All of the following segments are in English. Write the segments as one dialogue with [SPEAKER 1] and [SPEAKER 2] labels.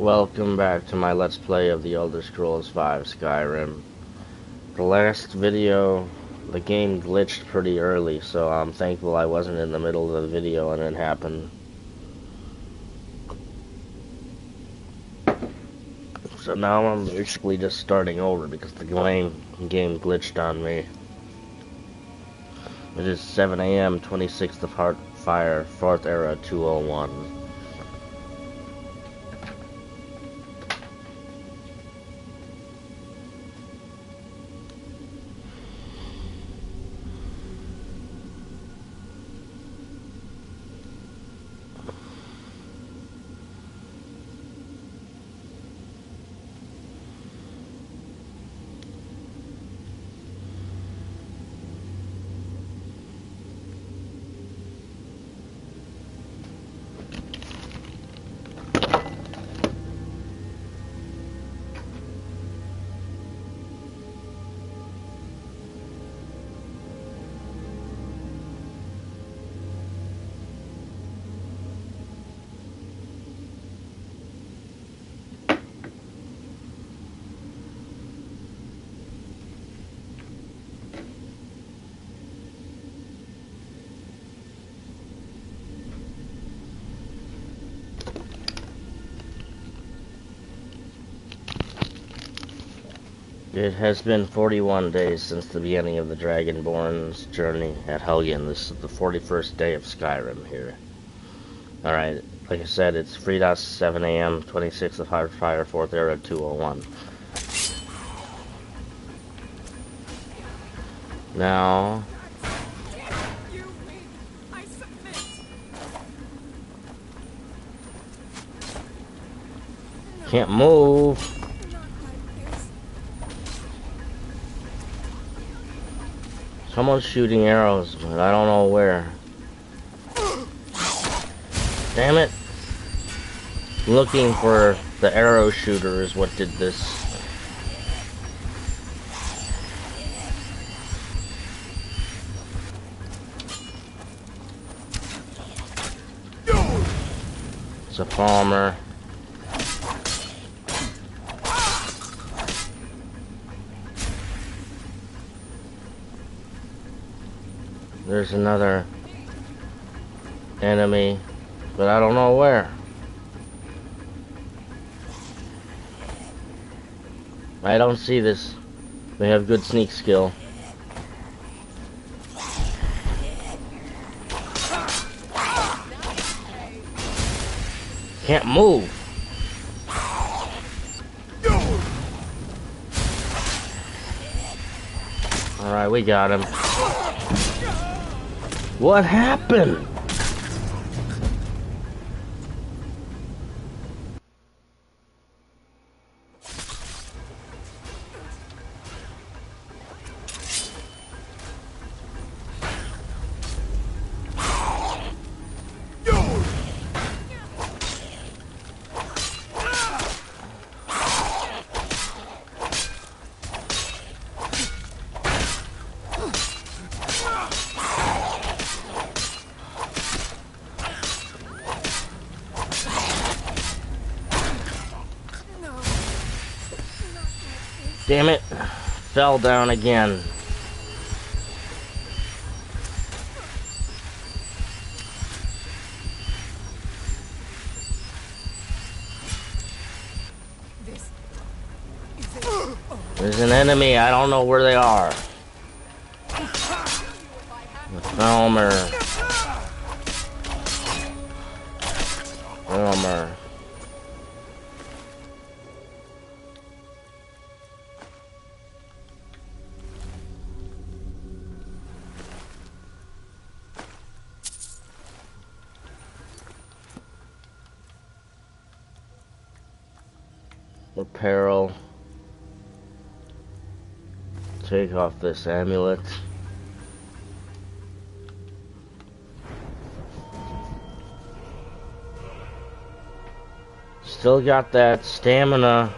[SPEAKER 1] Welcome back to my Let's Play of the Elder Scrolls V Skyrim. The last video, the game glitched pretty early, so I'm thankful I wasn't in the middle of the video and it happened. So now I'm basically just starting over because the game glitched on me. It is 7 a.m., 26th of Heartfire, 4th Era, 201. It has been 41 days since the beginning of the Dragonborn's journey at Helgen. This is the 41st day of Skyrim here. Alright, like I said, it's 3:07 a.m., 26th of Heartfire, 4th Era, 201. Now... Can't move! Someone's shooting arrows, but I don't know where. Damn it! Looking for the arrow shooter is what did this. It's a farmer. There's another enemy, but I don't know where. I don't see this. They have good sneak skill. Can't move. Alright, we got him. What happened? Damn it, fell down again. There's an enemy, I don't know where they are. The Falmer. Falmer. Apparel. Take off this amulet. Still got that stamina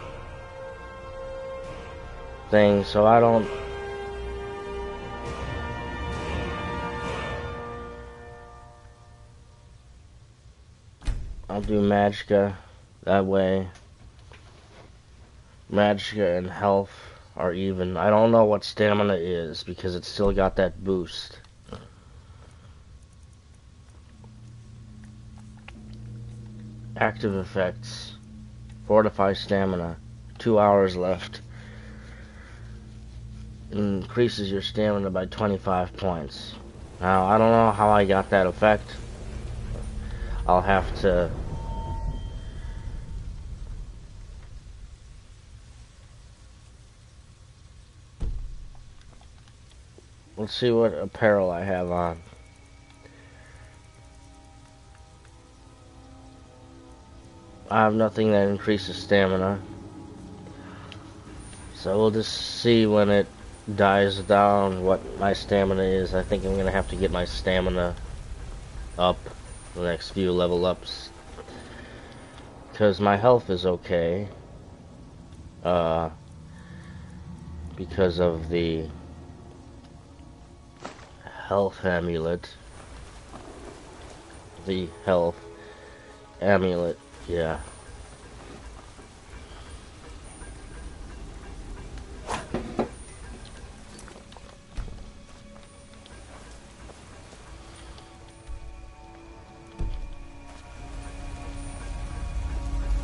[SPEAKER 1] thing, so I don't... I'll do Magicka that way. Magicka and health are even. I don't know what stamina is because it's still got that boost. Active effects. Fortify stamina. 2 hours left. Increases your stamina by 25 points. Now, I don't know how I got that effect. I'll have to... Let's see what apparel I have on. I have nothing that increases stamina. So we'll just see when it dies down what my stamina is. I think I'm going to have to get my stamina up the next few level ups. Because my health is okay. Because of the health amulet. The health amulet, yeah.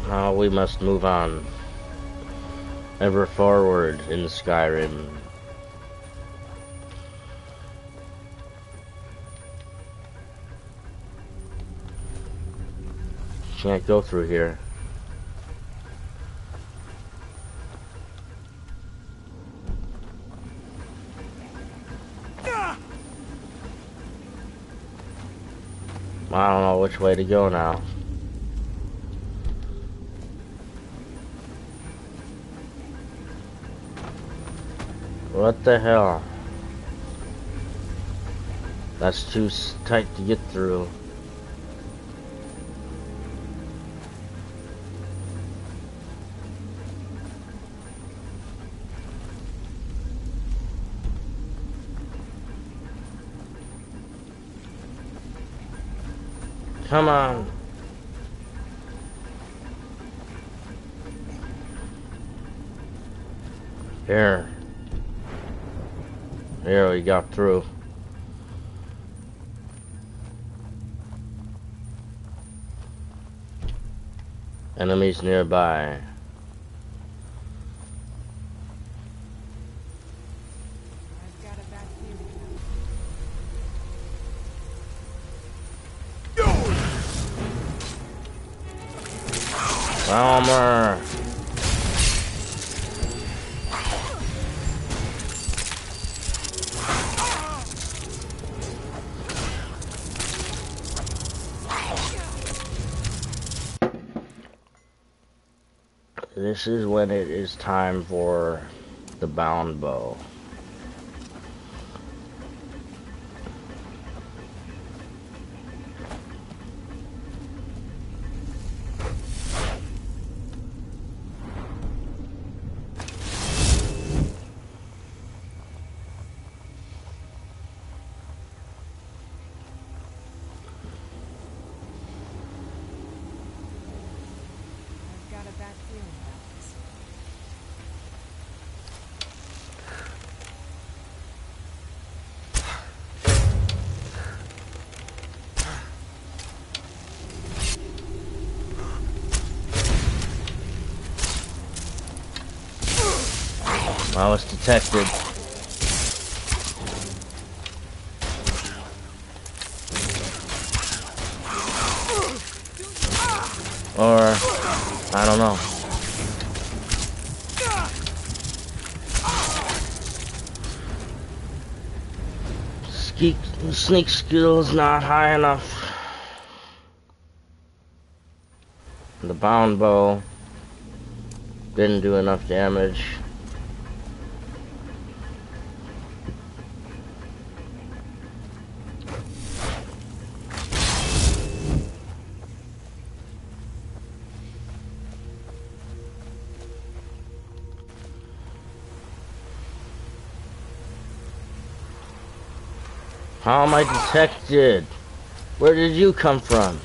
[SPEAKER 1] Now we must move on. Ever forward in Skyrim. Can't go through here. I don't know which way to go now. What the hell? That's too tight to get through. Come on. Here. There we got through. Enemies nearby. Elmer. This is when it is time for the bound bow. I was detected. Or, I don't know. Sneak skill is not high enough. The bound bow didn't do enough damage. How am I detected? Where did you come from?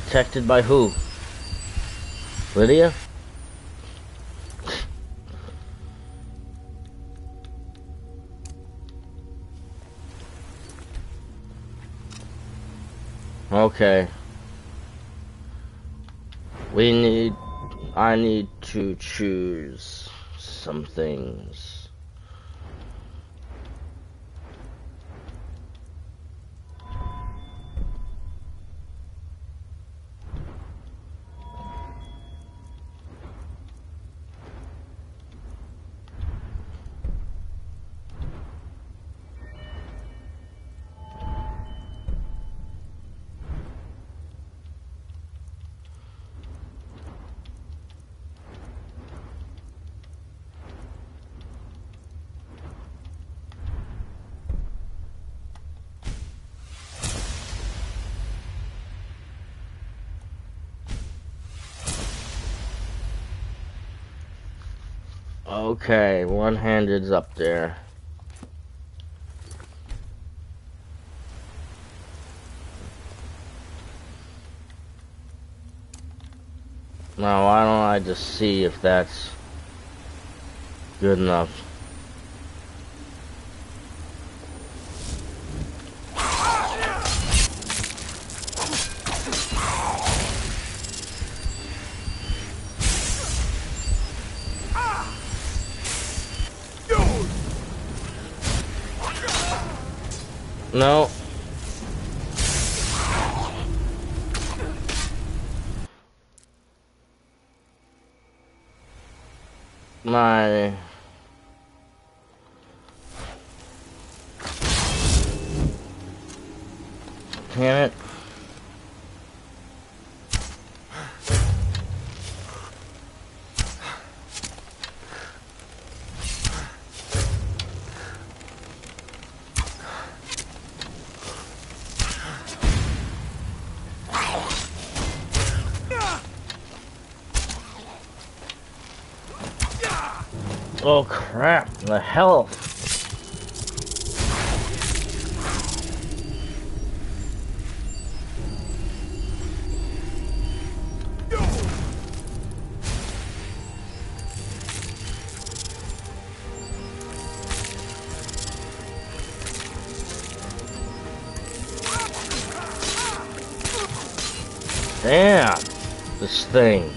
[SPEAKER 1] Protected by who? Lydia? Okay. I need to choose some things. Okay, one-handed's up there. Now, why don't I just see if that's good enough? No. My... Damn it. Oh crap, the health. Damn, this thing.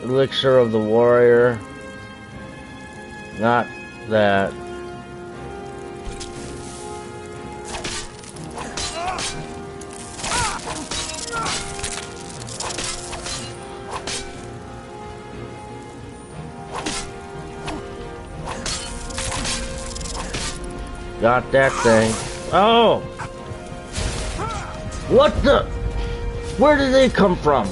[SPEAKER 1] Elixir of the warrior. Not that. Got that thing. Oh! What the? Where did they come from?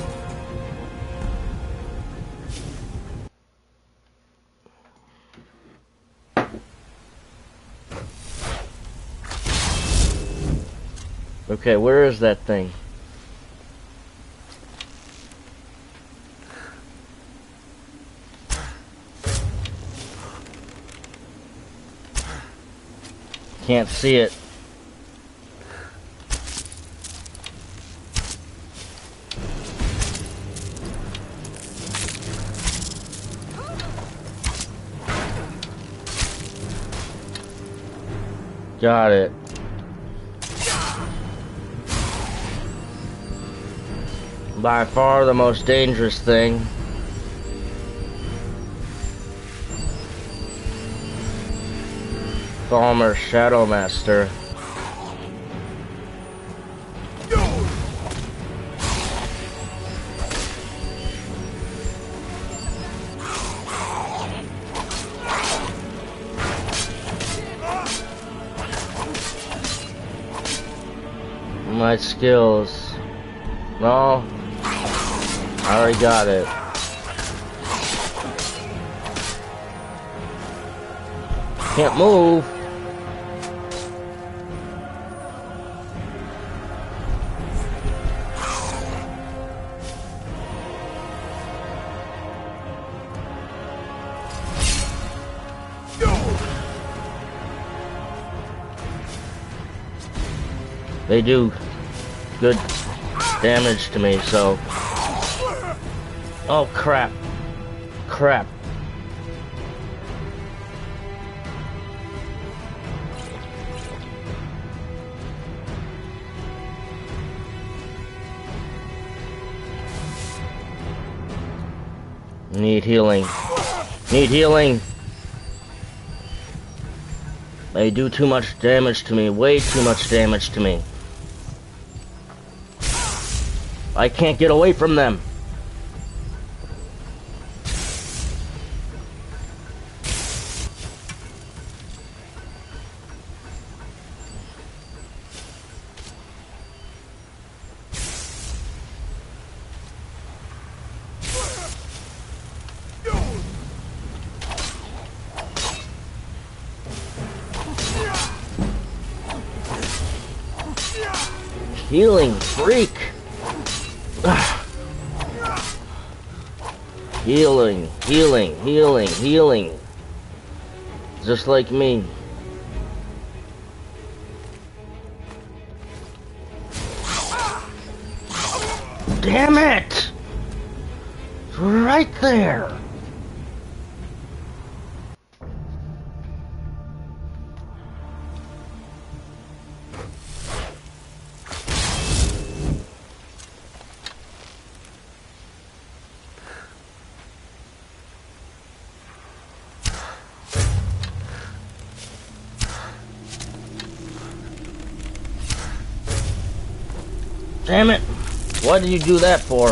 [SPEAKER 1] Okay, where is that thing? Can't see it. Got it. By far the most dangerous thing. Falmer Shadowmaster. my skills. No. I already got it. Can't move. They do good damage to me, so... Oh, crap. Crap. Need healing. Need healing. They do too much damage to me. Way too much damage to me. I can't get away from them. Healing freak. Healing, healing, healing, healing. Just like me. Damn it! It's right there. Damn it! What did you do that for?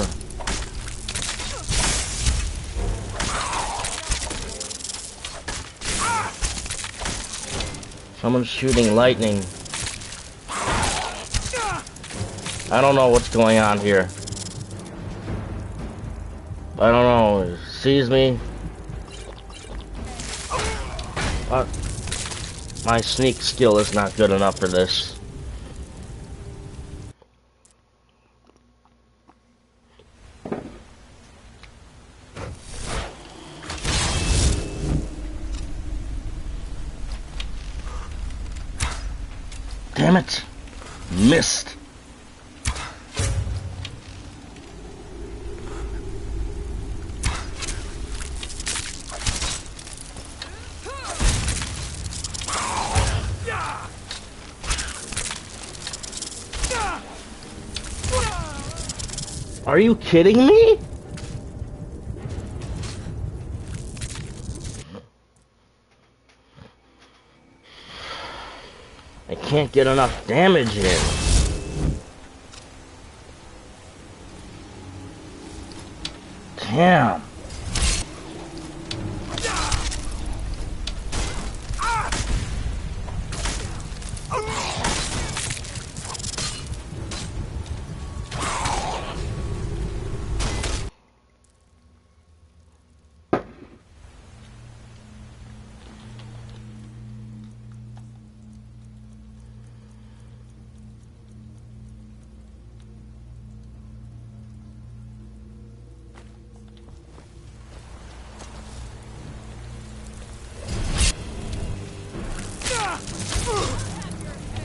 [SPEAKER 1] Someone's shooting lightning. I don't know what's going on here. I don't know. It sees me. My sneak skill is not good enough for this. Damn it! Missed! Are you kidding me? I can't get enough damage in. Damn.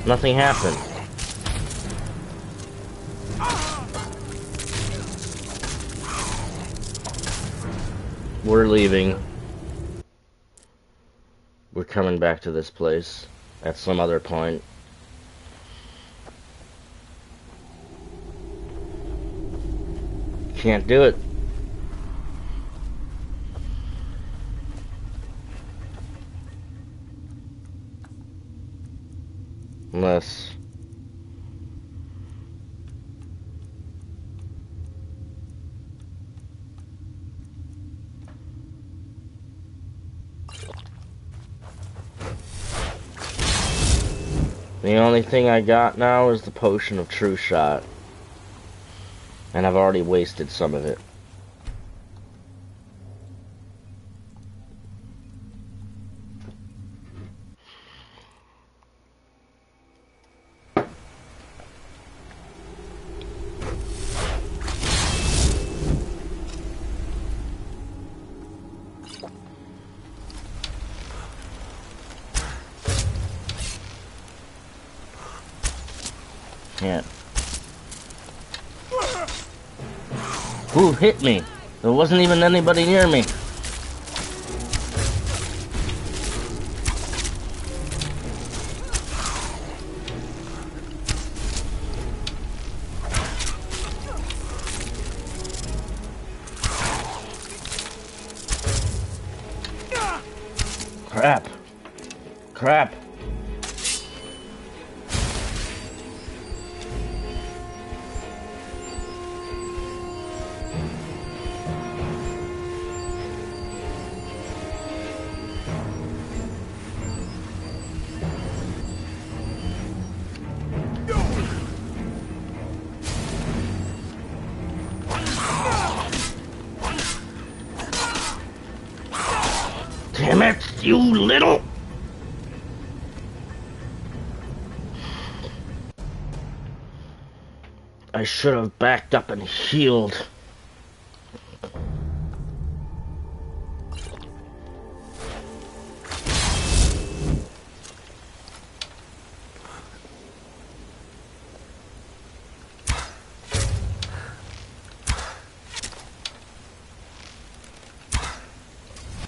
[SPEAKER 1] Nothing happened. We're leaving. We're coming back to this place at some other point. Can't do it. Unless... The only thing I got now is the potion of true shot. And I've already wasted some of it. Can't. Who hit me? There wasn't even anybody near me. Crap. Crap. Damn it, you little... I should have backed up and healed.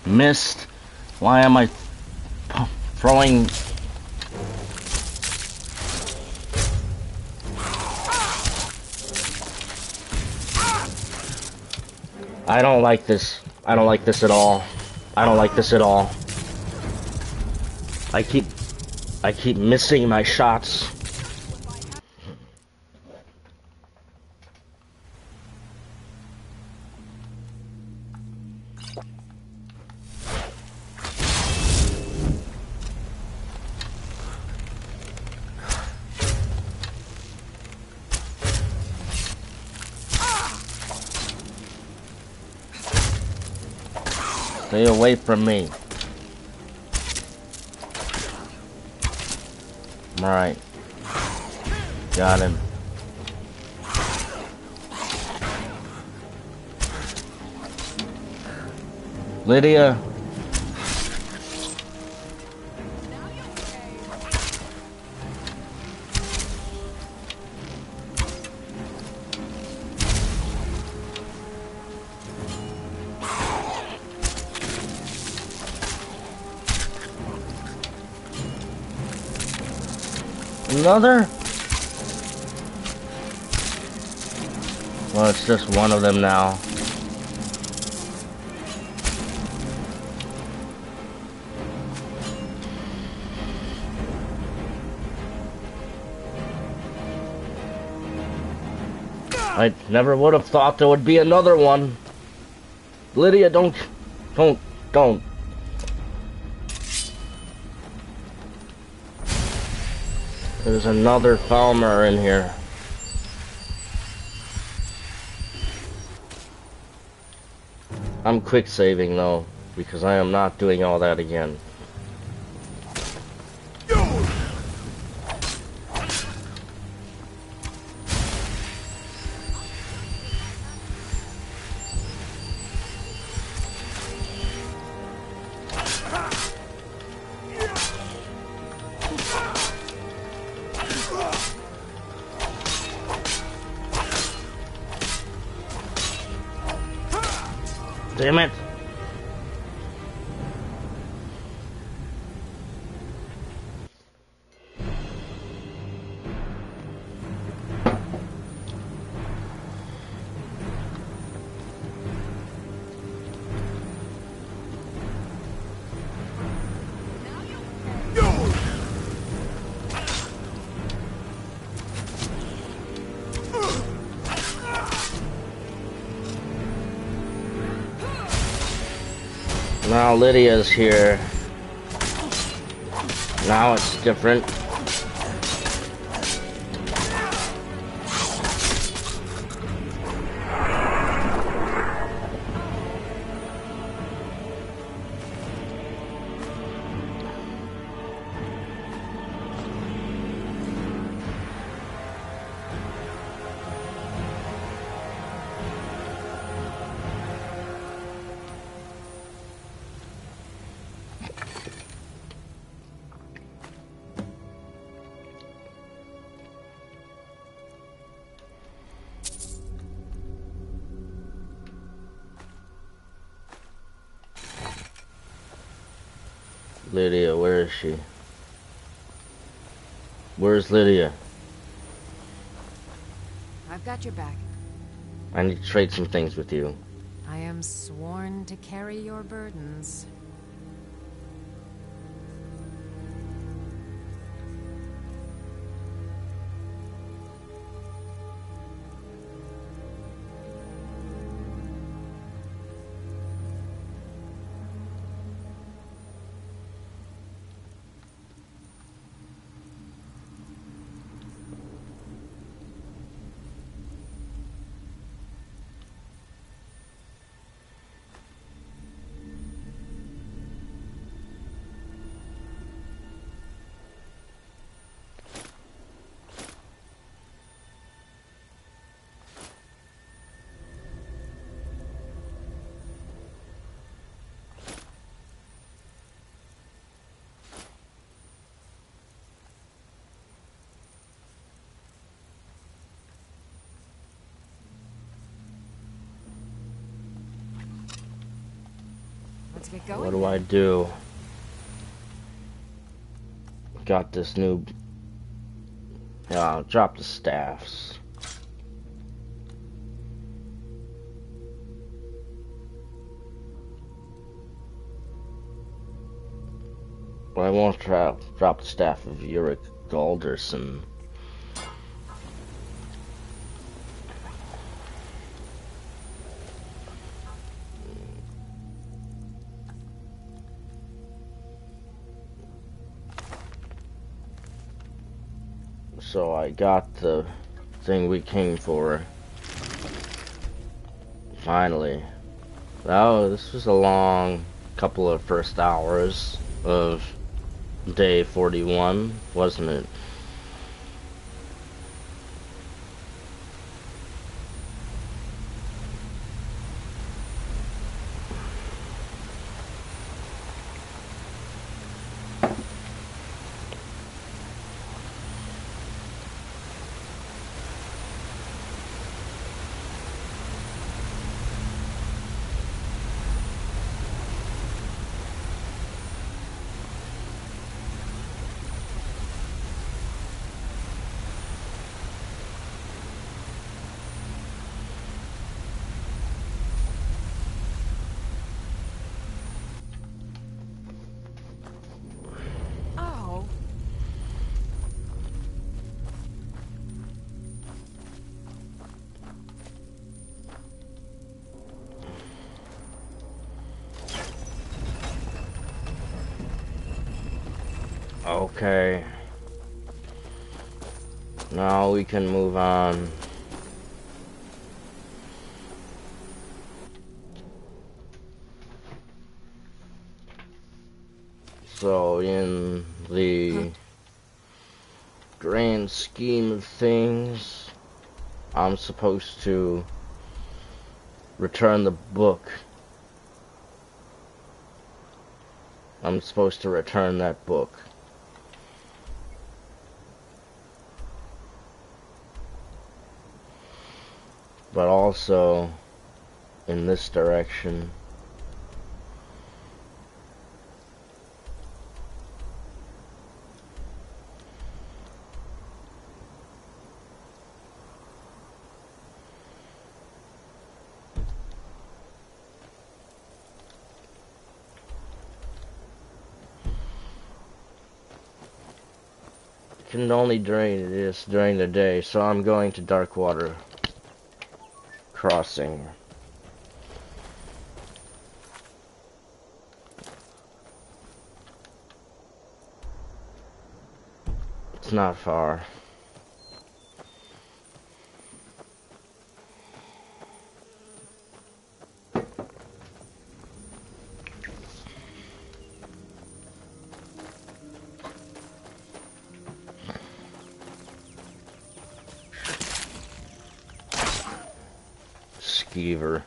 [SPEAKER 1] Missed. Why am I throwing... I don't like this. I don't like this at all. I don't like this at all. I keep missing my shots. Stay away from me. Alright. Got him. Lydia. Another? Well, it's just one of them now. I never would have thought there would be another one. Lydia, don't. There's another Falmer in here. I'm quick saving though, because I am not doing all that again. Damn it! Now Lydia's here. Now it's different. Lydia, where is she? Where's Lydia?
[SPEAKER 2] I've got your back.
[SPEAKER 1] I need to trade some things with you.
[SPEAKER 2] I am sworn to carry your burdens. Let's get going.
[SPEAKER 1] What do I do? Got this new... Yeah, I'll drop the staffs. But I won't drop the staff of Uric Galderson. So I got the thing we came for. Finally. Oh, this was a long couple of first hours of day 41, wasn't it?
[SPEAKER 2] Oh.
[SPEAKER 1] Okay. Now we can move on. So in the grand scheme of things, I'm supposed to return the book. I'm supposed to return that book. But also, in this direction, can only drain this during the day, so I'm going to Darkwater Crossing. It's not far. Skeever.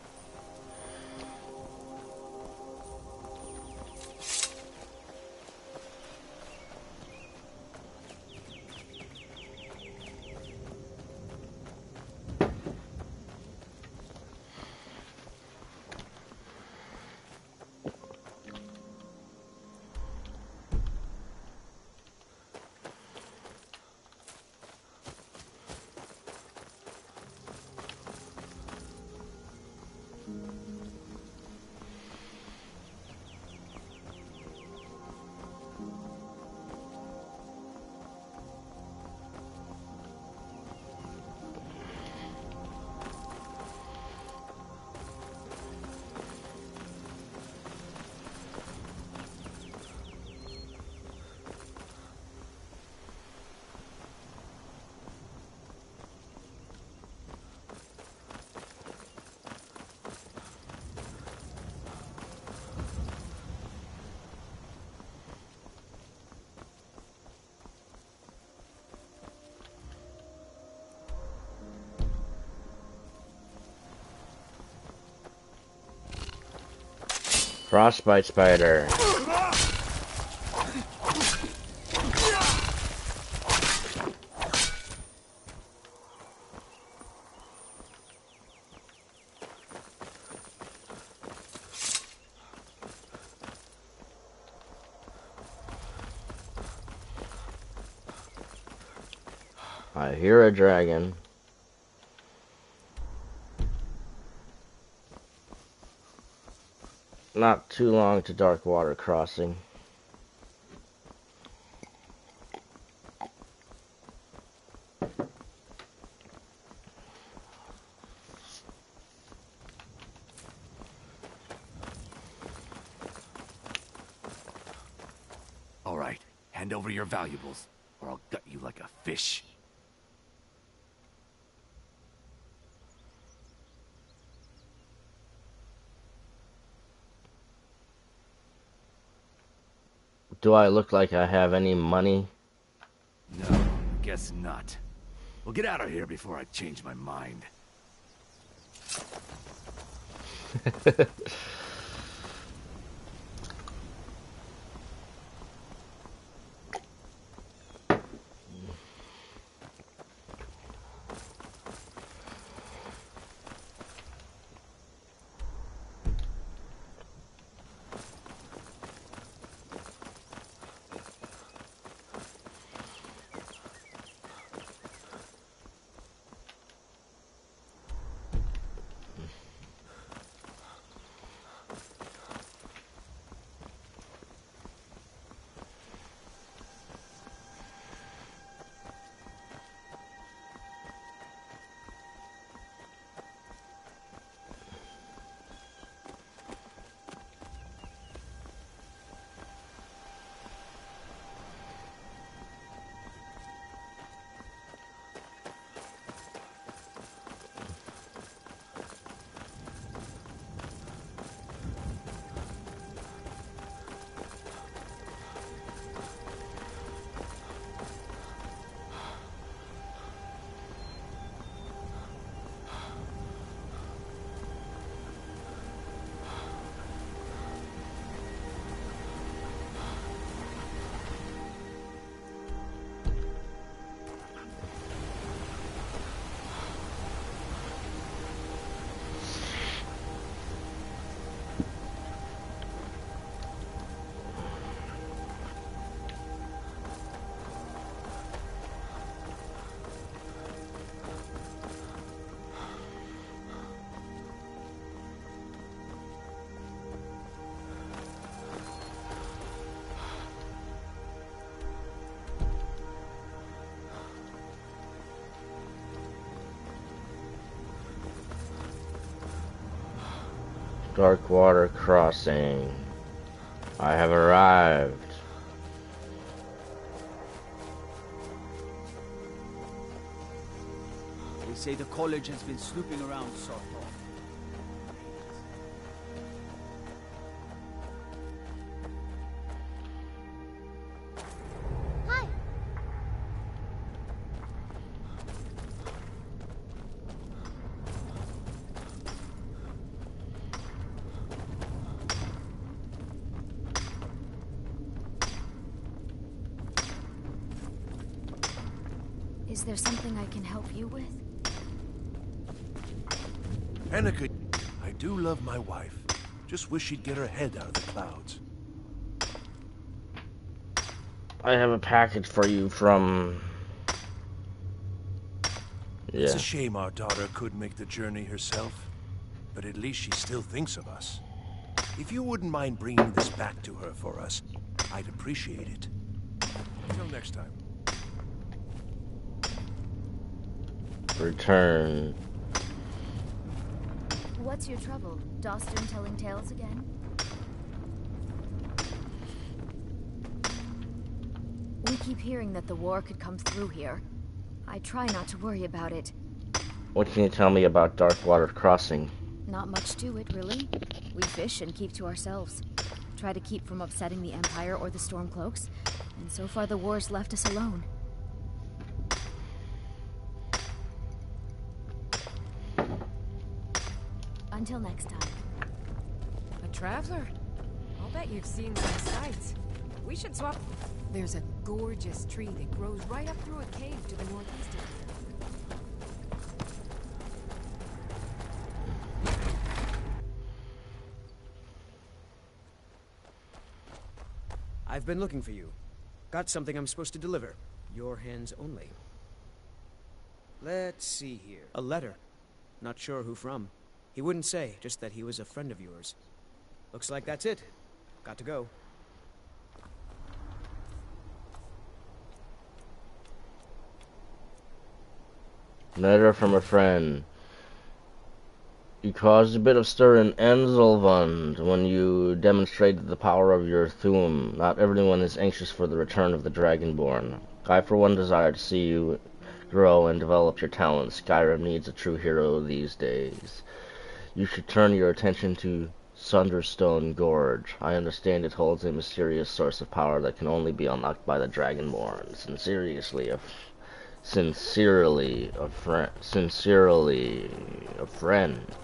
[SPEAKER 1] Frostbite spider. I hear a dragon. Not too long to Dark Water Crossing.
[SPEAKER 3] All right, hand over your valuables, or I'll gut you like a fish.
[SPEAKER 1] Do I look like I have any money?
[SPEAKER 3] No, guess not. Well, get out of here before I change my mind.
[SPEAKER 1] Dark Water Crossing. I have arrived.
[SPEAKER 4] They say the college has been snooping around Soto.
[SPEAKER 5] Hi. Is there something I can help you with?
[SPEAKER 6] Anakin, I do love my wife. Just wish she'd get her head out of the clouds.
[SPEAKER 1] I have a package for you from...
[SPEAKER 6] It's
[SPEAKER 1] Yeah.
[SPEAKER 6] a shame our daughter couldn't make the journey herself, but at least she still thinks of us. If you wouldn't mind bringing this back to her for us, I'd appreciate it. Until next time.
[SPEAKER 1] Return.
[SPEAKER 5] What's your trouble? Dostin telling tales again? We keep hearing that the war could come through here. I try not to worry about it.
[SPEAKER 1] What can you tell me about Dark Water Crossing?
[SPEAKER 5] Not much to it, really. We fish and keep to ourselves. Try to keep from upsetting the Empire or the Stormcloaks, and so far the war's left us alone. Until next time.
[SPEAKER 2] A traveler? bet you've seen some sights. We should swap. There's a gorgeous tree that grows right up through a cave to the northeast of here.
[SPEAKER 4] I've been looking for you. Got something I'm supposed to deliver. Your hands only. Let's see here. A letter. Not sure who from. He wouldn't say, just that he was a friend of yours. Looks like that's it. Got to go.
[SPEAKER 1] Letter from a friend. You caused a bit of stir in Enzelvund when you demonstrated the power of your Thuum. Not everyone is anxious for the return of the Dragonborn. I, for one, desire to see you grow and develop your talents. Skyrim needs a true hero these days. You should turn your attention to Sunderstone Gorge. I understand it holds a mysterious source of power that can only be unlocked by the Dragonborn. Sincerely, a friend.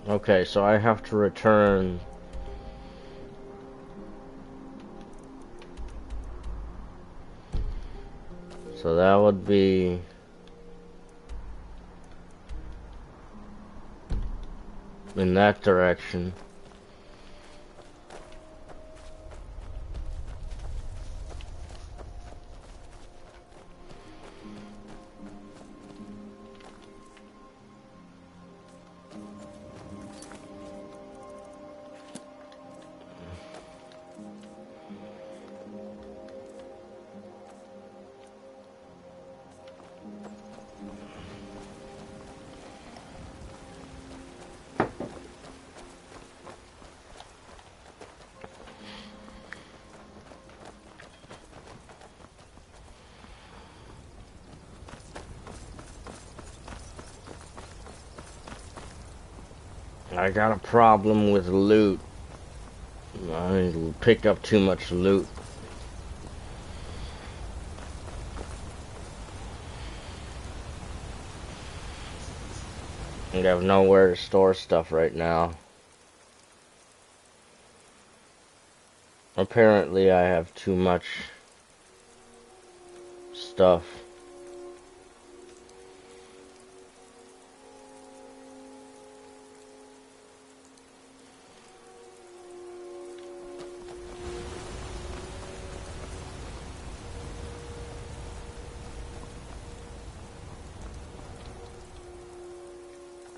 [SPEAKER 1] Okay, so I have to return. So that would be in that direction. I got a problem with loot. I pick up too much loot. I have nowhere to store stuff right now. Apparently I have too much stuff.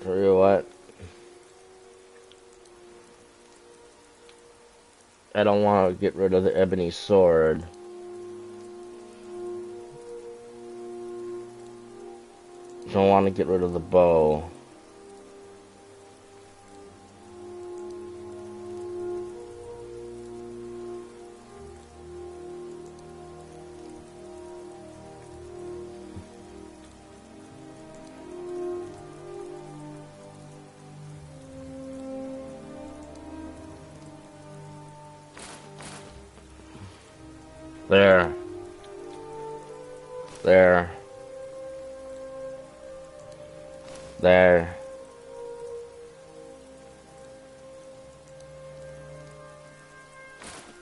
[SPEAKER 1] Tell you what, I don't want to get rid of the ebony sword. Don't want to get rid of the bow. There. There. There.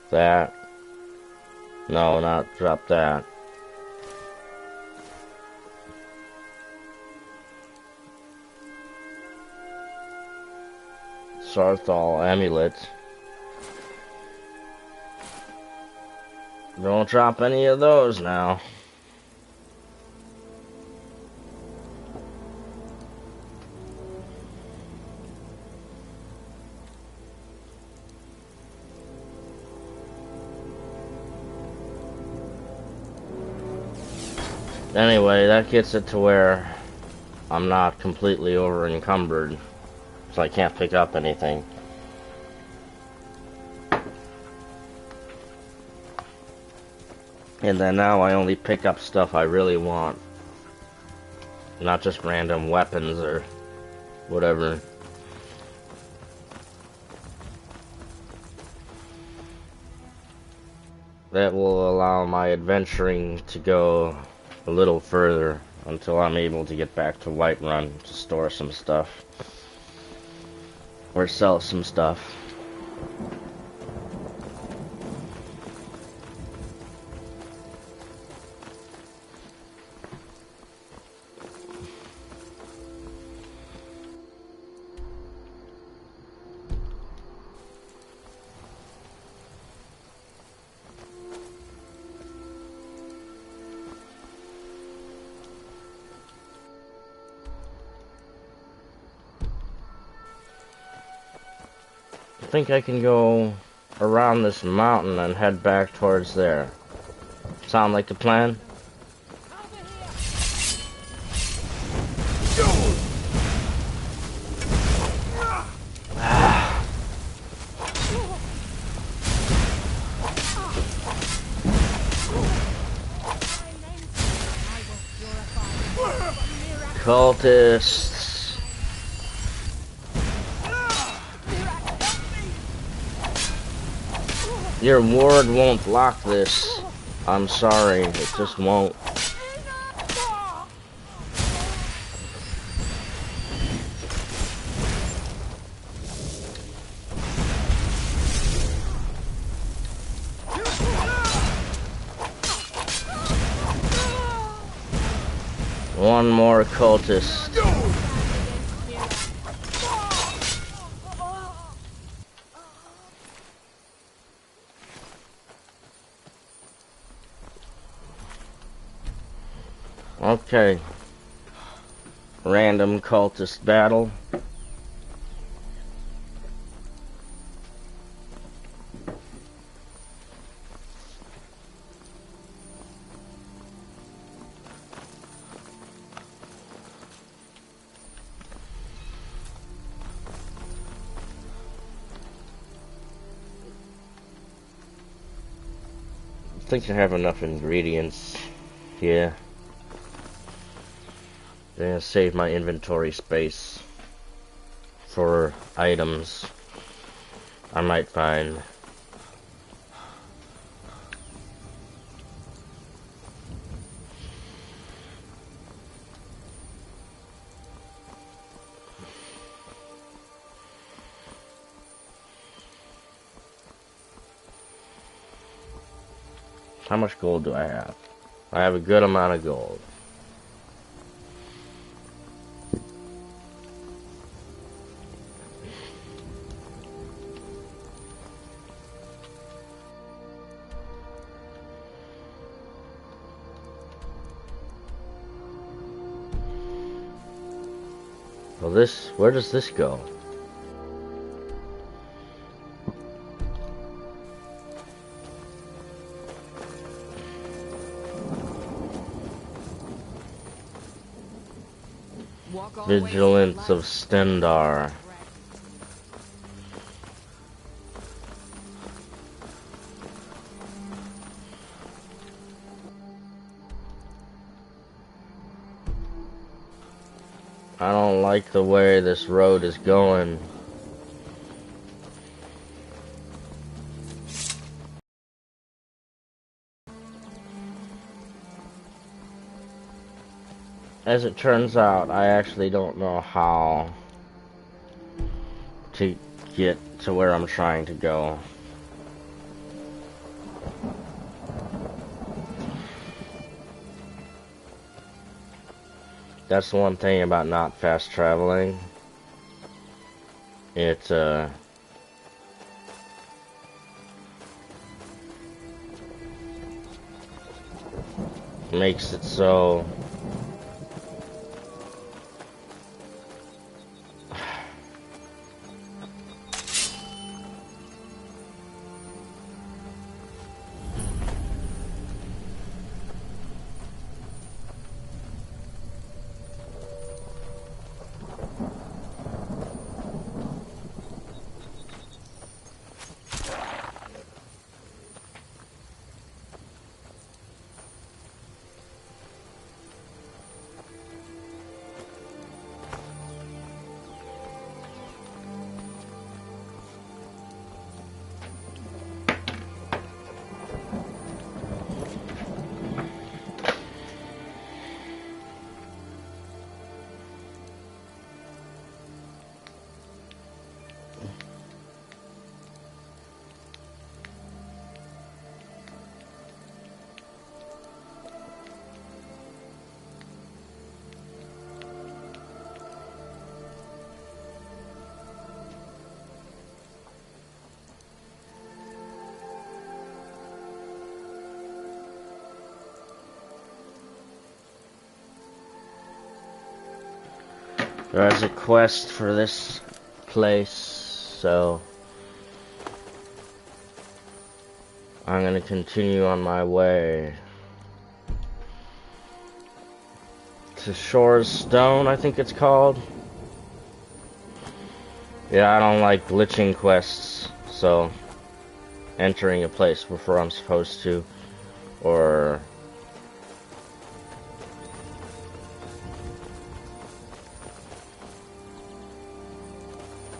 [SPEAKER 1] That. No, not drop that. Sarthal amulet. Don't drop any of those now. Anyway, that gets it to where I'm not completely over encumbered, so I can't pick up anything. And then now I only pick up stuff I really want. Not just random weapons or whatever. That will allow my adventuring to go a little further until I'm able to get back to Whiterun to store some stuff. Or sell some stuff. I think I can go around this mountain and head back towards there. Sound like the plan? Cultists. Your ward won't block this. I'm sorry, it just won't. One more cultist. Okay. Random cultist battle. I think I have enough ingredients. Yeah. I'm gonna save my inventory space for items I might find. How much gold do I have? I have a good amount of gold. Well, where does this go? Vigilance of Stendar. I don't like the way this road is going. As it turns out, I actually don't know how to get to where I'm trying to go. That's the one thing about not fast traveling. It makes it so There's a quest for this place, so I'm gonna continue on my way to Shore's Stone, I think it's called. Yeah, I don't like glitching quests, so entering a place before I'm supposed to, or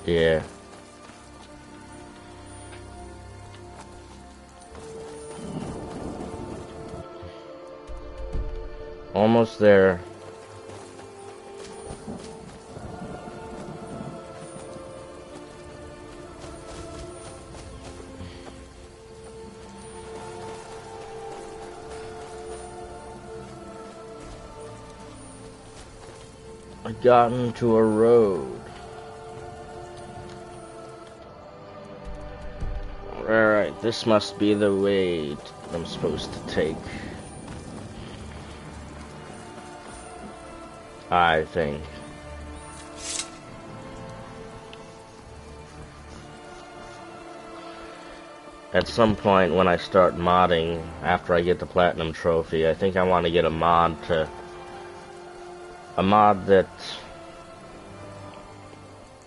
[SPEAKER 1] yeah. Almost there. I got into a road. Alright, this must be the way I'm supposed to take. I think. At some point when I start modding, after I get the Platinum Trophy, I think I want to get a mod that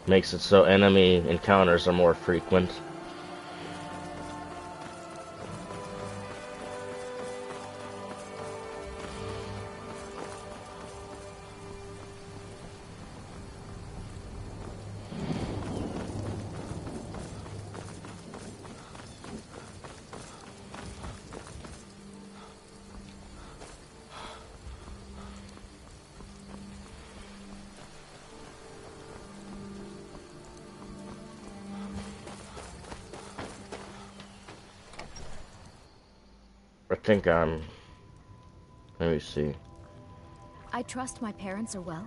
[SPEAKER 1] makes it so enemy encounters are more frequent. I think let me see.
[SPEAKER 5] I trust my parents are well.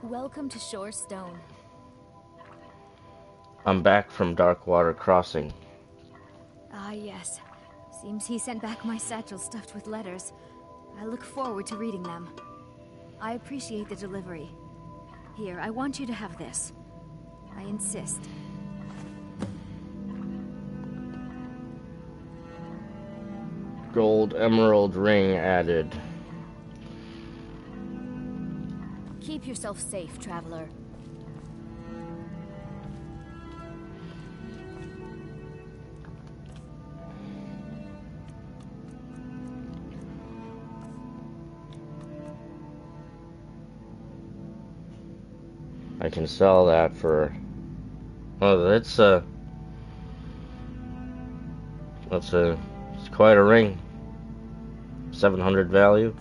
[SPEAKER 5] Welcome to Shore's Stone.
[SPEAKER 1] I'm back from Darkwater Crossing.
[SPEAKER 5] Ah, yes. Seems he sent back my satchel stuffed with letters. I look forward to reading them. I appreciate the delivery. Here, I want you to have this. I insist.
[SPEAKER 1] Gold emerald ring added.
[SPEAKER 5] Keep yourself safe, traveler.
[SPEAKER 1] I can sell that for... Oh, it's quite a ring. 700 value.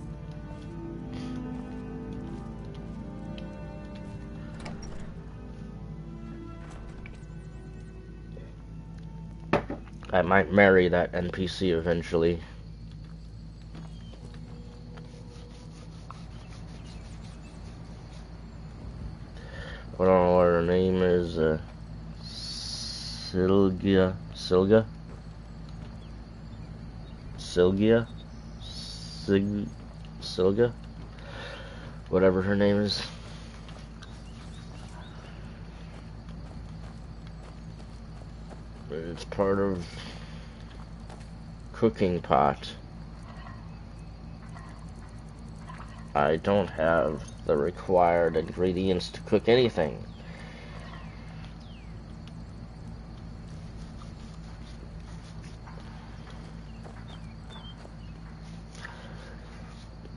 [SPEAKER 1] I might marry that NPC eventually. I don't know what her name is. Sylgia? Sylga? Whatever her name is. It's part of cooking pot. I don't have the required ingredients to cook anything.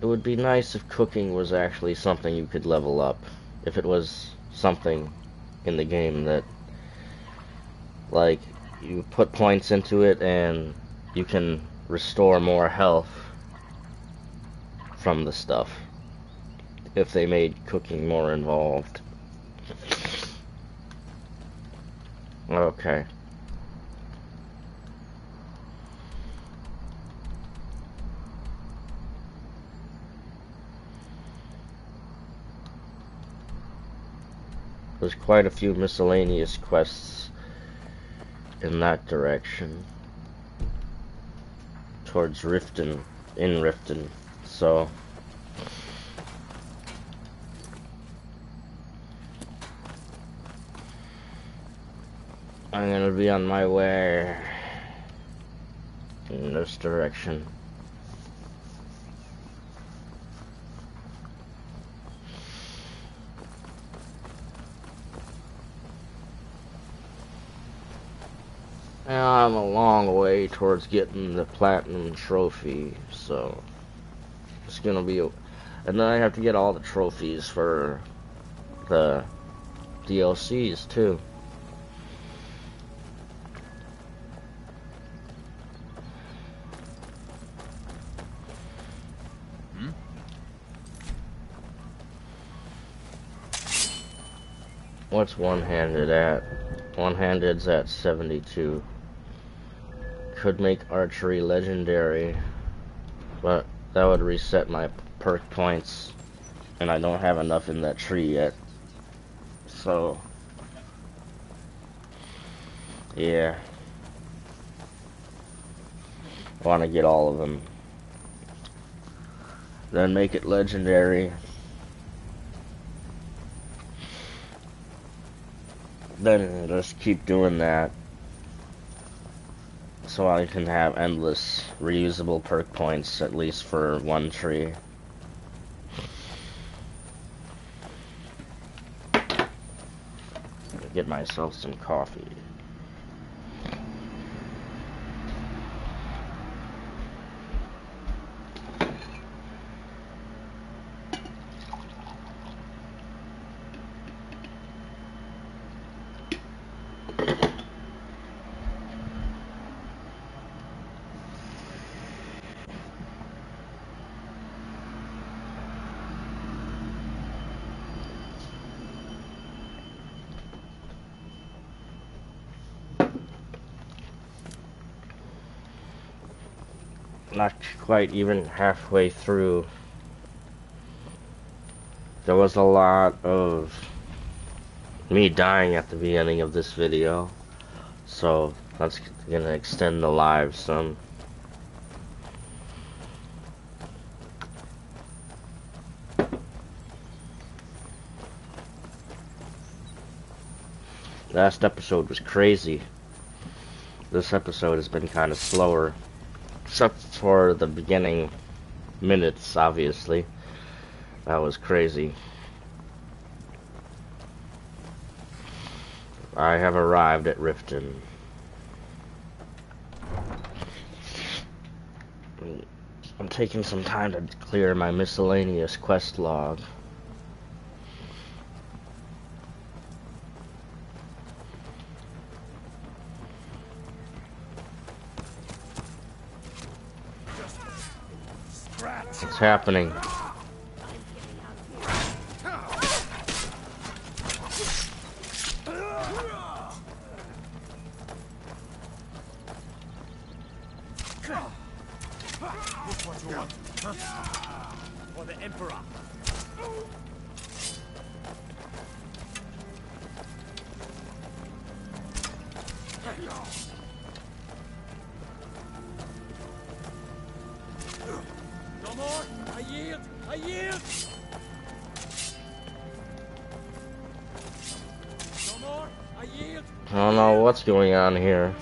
[SPEAKER 1] It would be nice if cooking was actually something you could level up. If it was something in the game that, like, you put points into it and you can restore more health from the stuff. If they made cooking more involved. Okay. There's quite a few miscellaneous quests in that direction. Towards Riften, in Riften, so I'm gonna be on my way in this direction. And I'm a long way towards getting the platinum trophy, so it's gonna be, and then I have to get all the trophies for the DLCs too. What's one-handed at? One-handed's at 72. Could make archery legendary, but that would reset my perk points, and I don't have enough in that tree yet. So, yeah. I want to get all of them. Then make it legendary. Then just keep doing that, so I can have endless reusable perk points, at least for one tree. Get myself some coffee. Not quite even halfway through. There was a lot of me dying at the beginning of this video, so that's gonna extend the live some. Last episode was crazy. This episode has been kind of slower. Except for the beginning minutes, obviously. That was crazy. I have arrived at Riften. I'm taking some time to clear my miscellaneous quest log. What's happening?
[SPEAKER 4] What you want? For the Emperor. No more! I yield! I yield! No more! I yield!
[SPEAKER 1] I don't know what's going on here.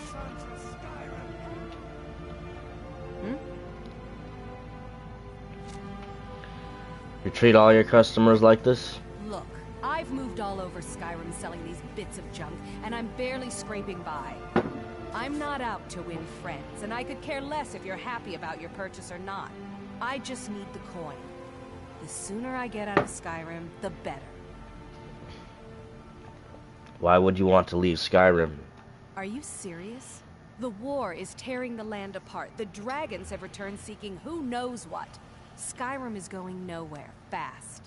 [SPEAKER 1] You treat all your customers like this?
[SPEAKER 2] Look, I've moved all over Skyrim selling these bits of junk, and I'm barely scraping by. I'm not out to win friends, and I could care less if you're happy about your purchase or not. I just need the coin. The sooner I get out of Skyrim, the better.
[SPEAKER 1] Why would you want to leave Skyrim?
[SPEAKER 2] Are you serious? The war is tearing the land apart. The dragons have returned seeking who knows what. Skyrim is going nowhere, fast.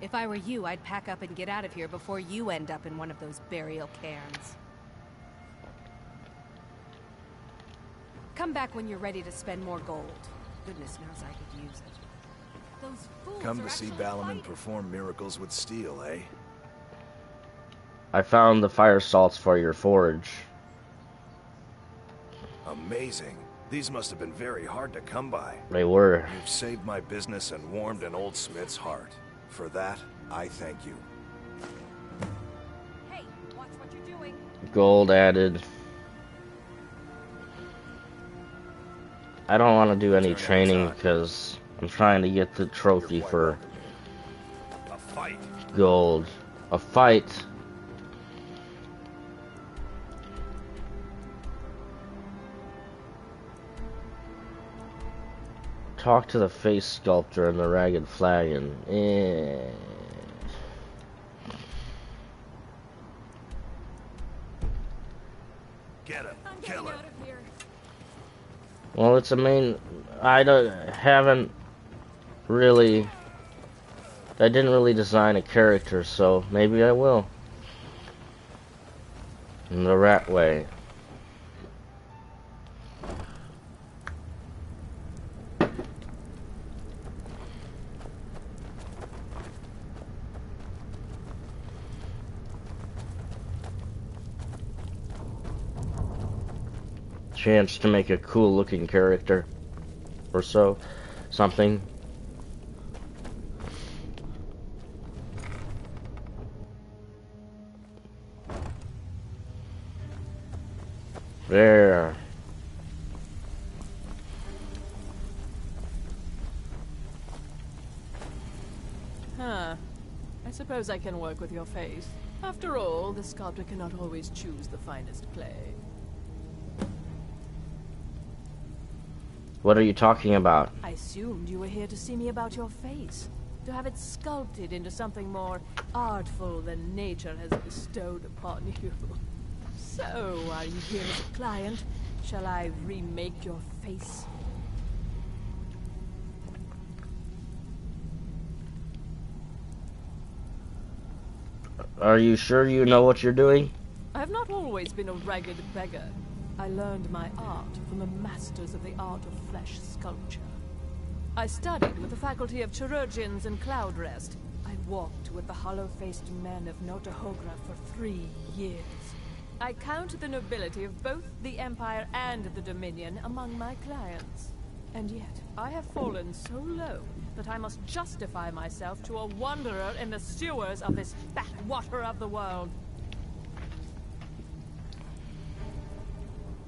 [SPEAKER 2] If I were you, I'd pack up and get out of here before you end up in one of those burial cairns. Come back when you're ready to spend more gold. Goodness knows I could use it. Those fools
[SPEAKER 3] Come
[SPEAKER 2] are
[SPEAKER 3] to see
[SPEAKER 2] actually
[SPEAKER 3] Balamon
[SPEAKER 2] fighting.
[SPEAKER 3] perform miracles with steel, eh?
[SPEAKER 1] I found the fire salts for your forge.
[SPEAKER 6] Amazing. These must have been very hard to come by.
[SPEAKER 1] They were.
[SPEAKER 6] You've saved my business and warmed an old smith's heart. For that, I thank you.
[SPEAKER 2] Hey, watch what you're doing.
[SPEAKER 1] gold added. I don't want to do any training because I'm trying to get the trophy for
[SPEAKER 3] A fight.
[SPEAKER 1] gold. A fight. Talk to the face sculptor and the ragged flagon.
[SPEAKER 3] Get him. Kill him.
[SPEAKER 1] Well, it's a main. Haven't really. I didn't really design a character, so maybe I will. In the rat way. Chance to make a cool looking character or so, something. There.
[SPEAKER 7] Huh. I suppose I can work with your face. After all, the sculptor cannot always choose the finest clay.
[SPEAKER 1] What are you talking about?
[SPEAKER 7] I assumed you were here to see me about your face. To have it sculpted into something more artful than nature has bestowed upon you. So, are you here as a client? Shall I remake your face?
[SPEAKER 1] Are you sure you know what you're doing?
[SPEAKER 7] I have not always been a ragged beggar. I learned my art from the masters of the art of flesh sculpture. I studied with the faculty of chirurgeons and Cloudrest. I walked with the hollow-faced men of Notahogra for 3 years. I count the nobility of both the Empire and the Dominion among my clients. And yet, I have fallen so low that I must justify myself to a wanderer in the sewers of this backwater of the world.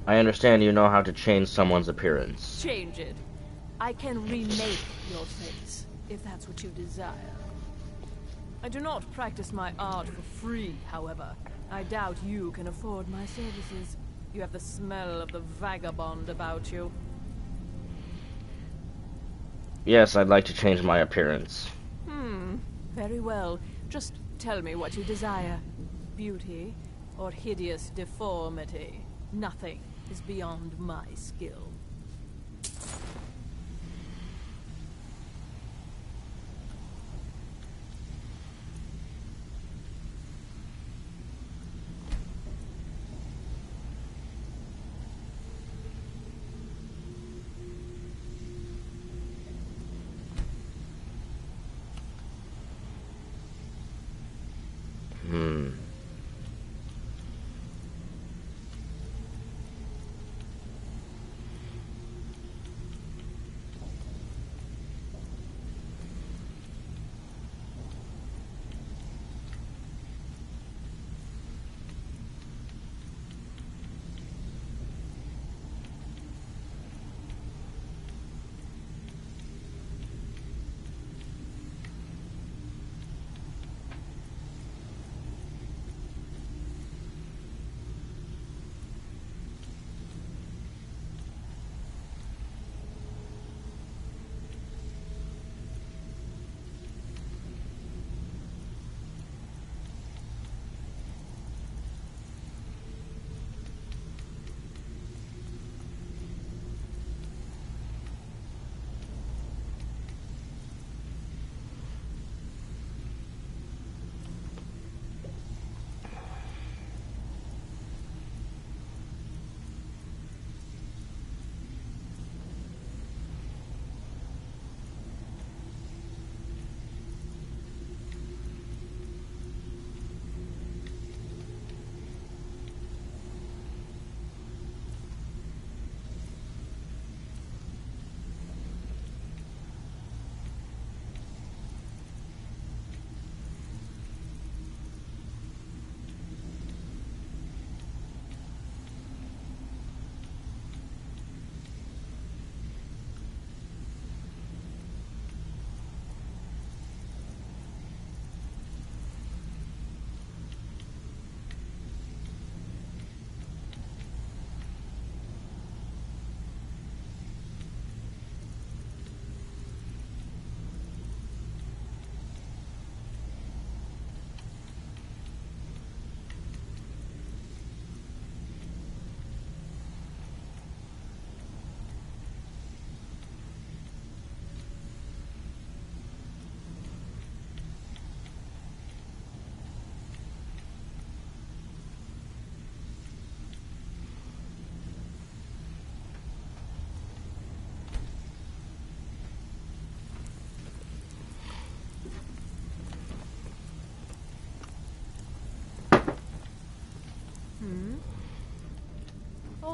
[SPEAKER 1] I understand you know how to change someone's appearance.
[SPEAKER 7] Change it. I can remake your face, if that's what you desire. I do not practice my art for free, however. I doubt you can afford my services. You have the smell of the vagabond about you.
[SPEAKER 1] Yes, I'd like to change my appearance.
[SPEAKER 7] Very well. Just tell me what you desire. Beauty or hideous deformity. Nothing is beyond my skill.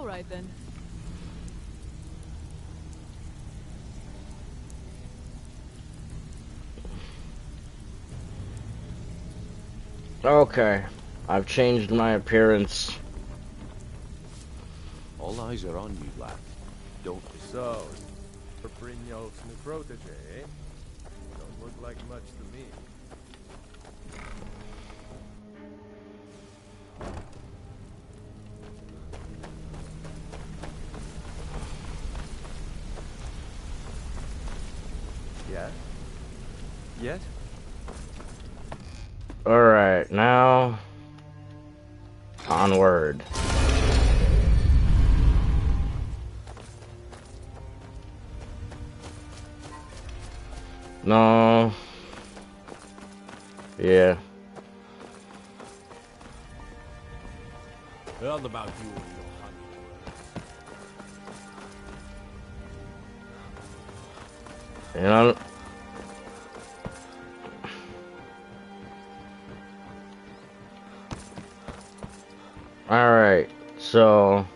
[SPEAKER 7] All right then.
[SPEAKER 1] Okay, I've changed my appearance.
[SPEAKER 6] All eyes are on you, lad. Don't be
[SPEAKER 8] So, for Brynjolf's new protege, eh? Don't look like much to me. Yeah? Yes?
[SPEAKER 1] Alright, now onward. No. Yeah.
[SPEAKER 6] All about you and your honey.
[SPEAKER 1] You know. Alright, so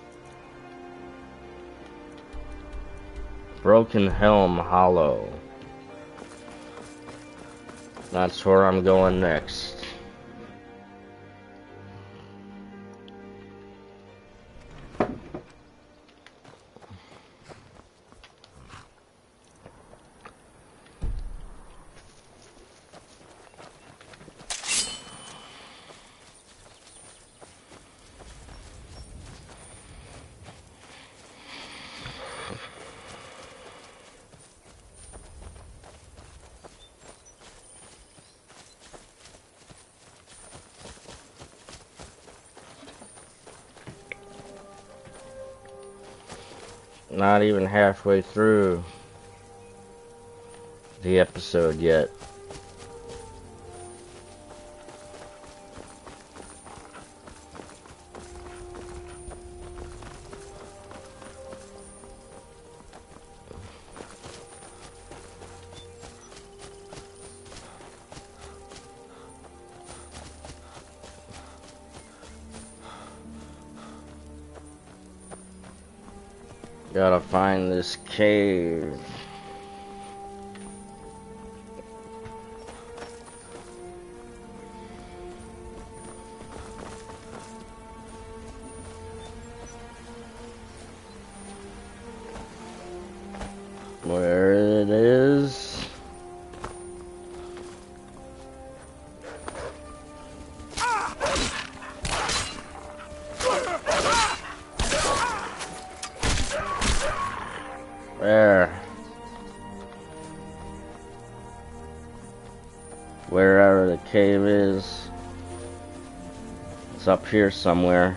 [SPEAKER 1] Broken Helm Hollow. That's where I'm going next. Not even halfway through the episode yet. Gotta find this cave. Where it is. There. Wherever the cave is, it's up here somewhere.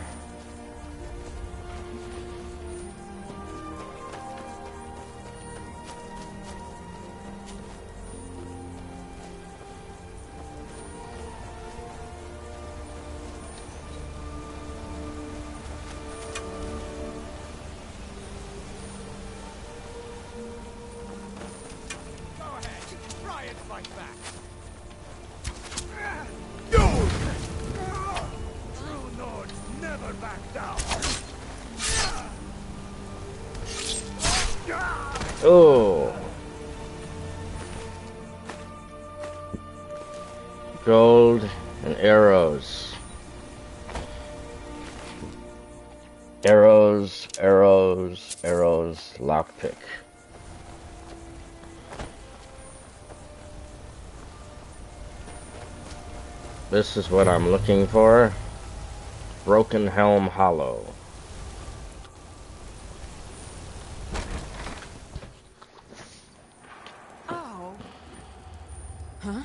[SPEAKER 1] Oh. Gold and arrows. Arrows, arrows, arrows, lockpick. This is what I'm looking for. Broken Helm Hollow.
[SPEAKER 2] Oh. Huh?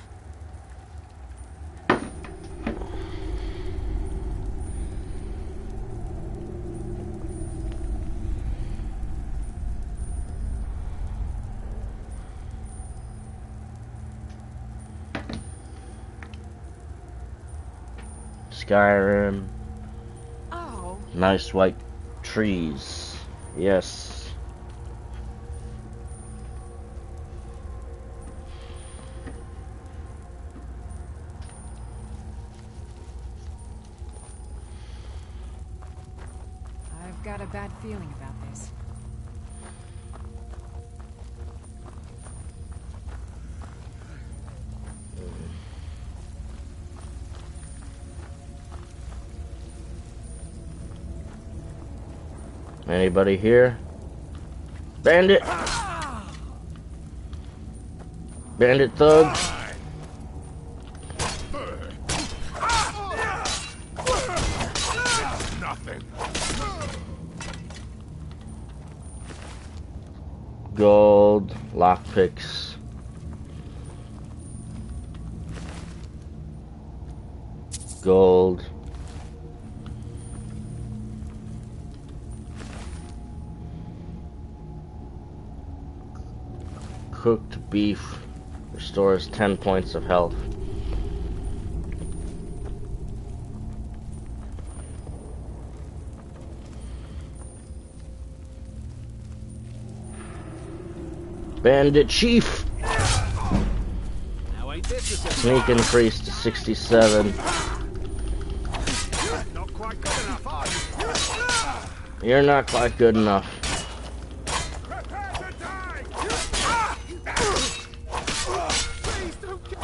[SPEAKER 1] Skyrim.
[SPEAKER 2] Oh.
[SPEAKER 1] Nice white trees. Yes.
[SPEAKER 2] I've got got a bad feeling about this.
[SPEAKER 1] Anybody here? Bandit! Bandit thug!
[SPEAKER 6] Nothing.
[SPEAKER 1] Gold, lockpicks. Gold. Cooked beef restores 10 points of health. Bandit Chief!
[SPEAKER 3] Now ain't this a
[SPEAKER 1] Sneak increase to 67.
[SPEAKER 3] not quite good enough, are you?
[SPEAKER 1] You're not quite good enough.
[SPEAKER 3] Prepare to die! Please don't kill.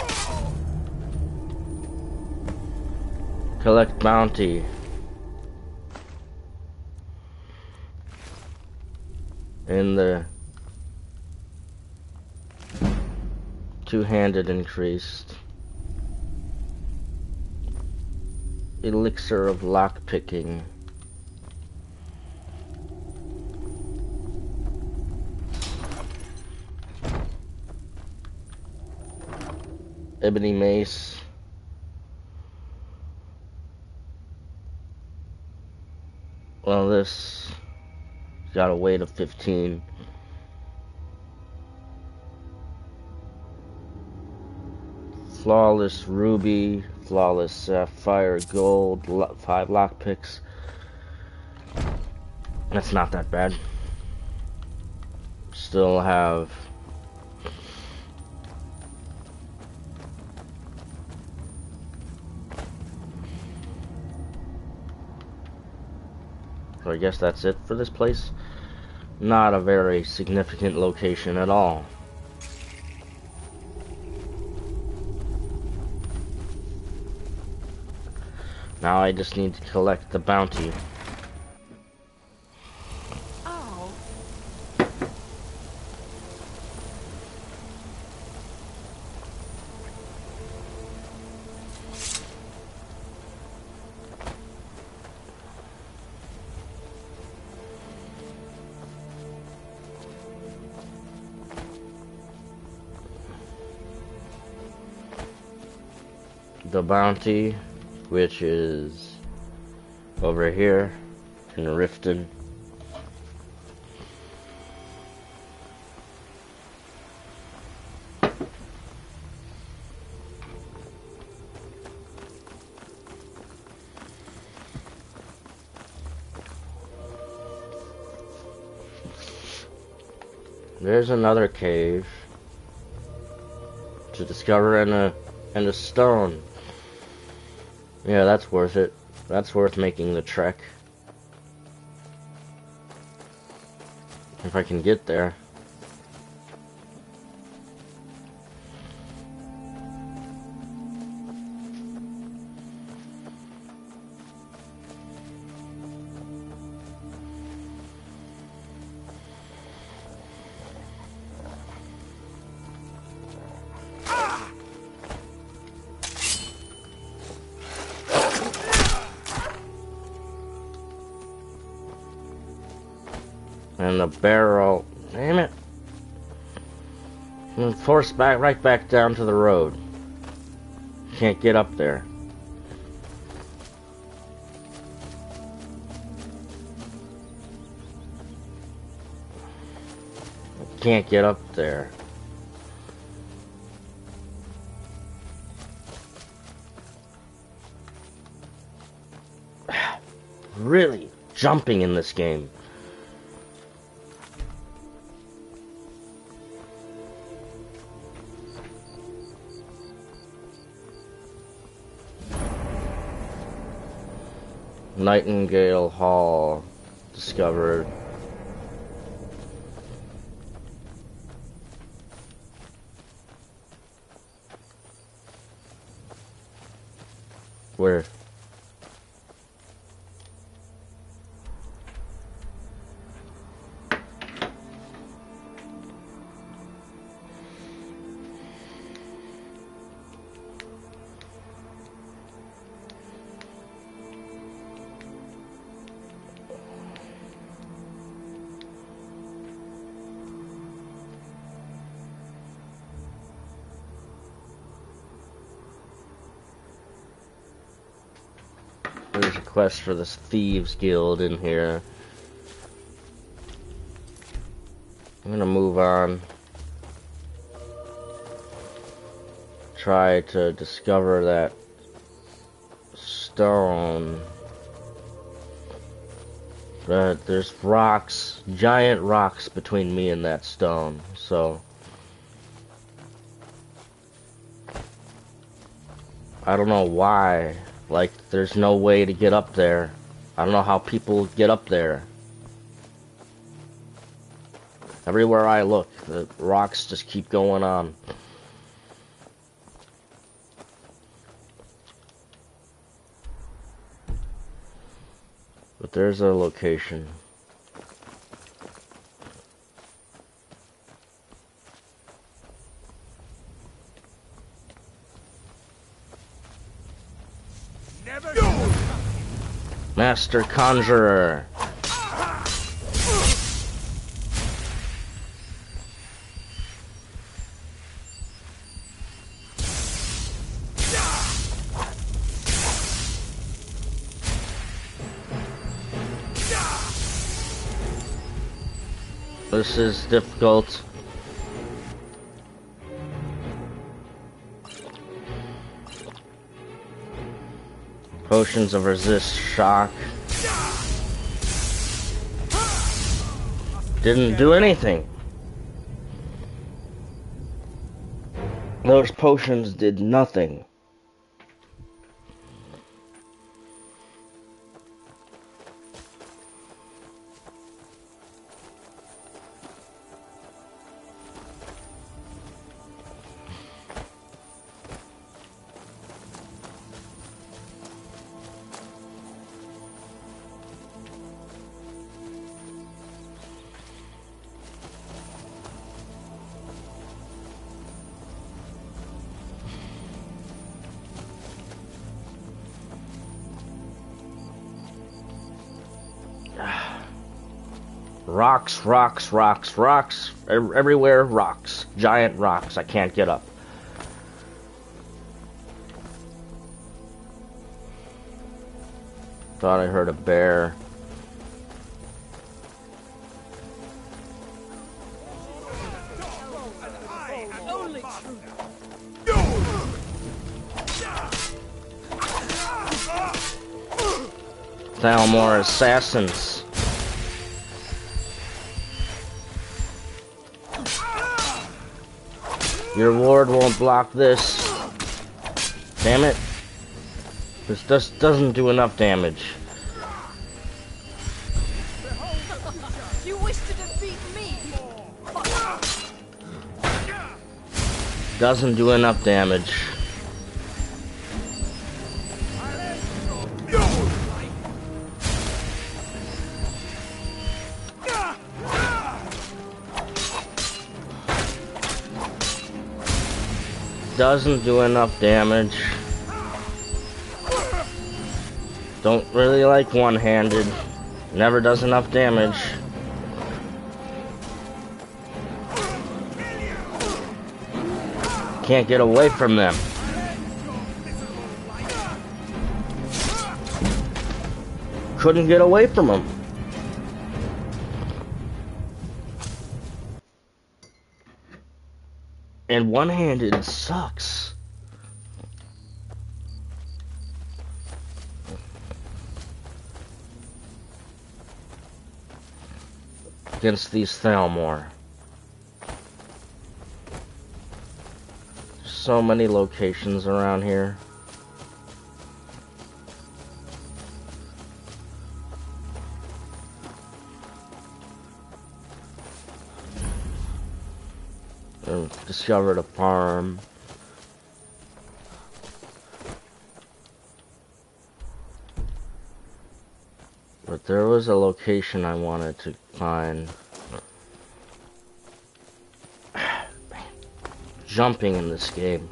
[SPEAKER 1] Collect bounty. In the two-handed increased. Elixir of lockpicking. Ebony mace. Well, this got a weight of 15. Flawless ruby, flawless sapphire gold, 5 lockpicks. That's not that bad. Still have so I guess that's it for this place. Not a very significant location at all. Now I just need to collect the bounty.
[SPEAKER 7] Ow.
[SPEAKER 1] The bounty, which is over here in Riften. There's another cave to discover and a stone. Yeah, that's worth it. That's worth making the trek. If I can get there. And the barrel, damn it, and forced back right back down to the road. Can't get up there. Can't get up there. Really jumping in this game. Nightingale Hall. discovered. Where? There's a quest for this Thieves Guild in here. I'm gonna move on. Try to discover that stone. But there's rocks, giant rocks between me and that stone, so I don't know why. Like, there's no way to get up there. I don't know how people get up there. Everywhere I look, the rocks just keep going on. But there's a location. Master Conjurer. This is difficult. Potions of resist shock. Didn't do anything. Those potions did nothing. Rocks, rocks, rocks, rocks. Everywhere, rocks. Giant rocks. I can't get up. Thought I heard a bear. Thalmor assassins. Your ward won't block this. Damn it. This just doesn't do enough damage.
[SPEAKER 7] You wish to defeat me?
[SPEAKER 1] Doesn't do enough damage. Doesn't do enough damage. Don't really like one-handed. Never does enough damage. Can't get away from them. Couldn't get away from them. And one-handed sucks. Against these Thalmor. So many locations around here. and discovered a farm. But there was a location I wanted to find. Jumping in this game.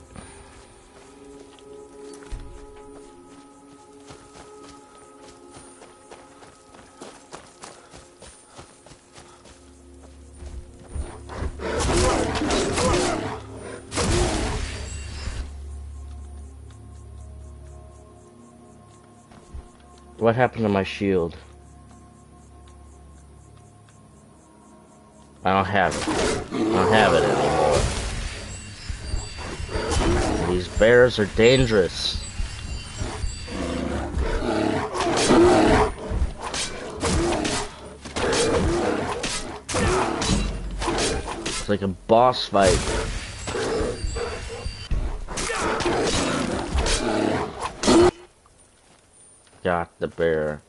[SPEAKER 1] What happened to my shield? I don't have it. I don't have it anymore. These bears are dangerous. It's like a boss fight. Got the bear.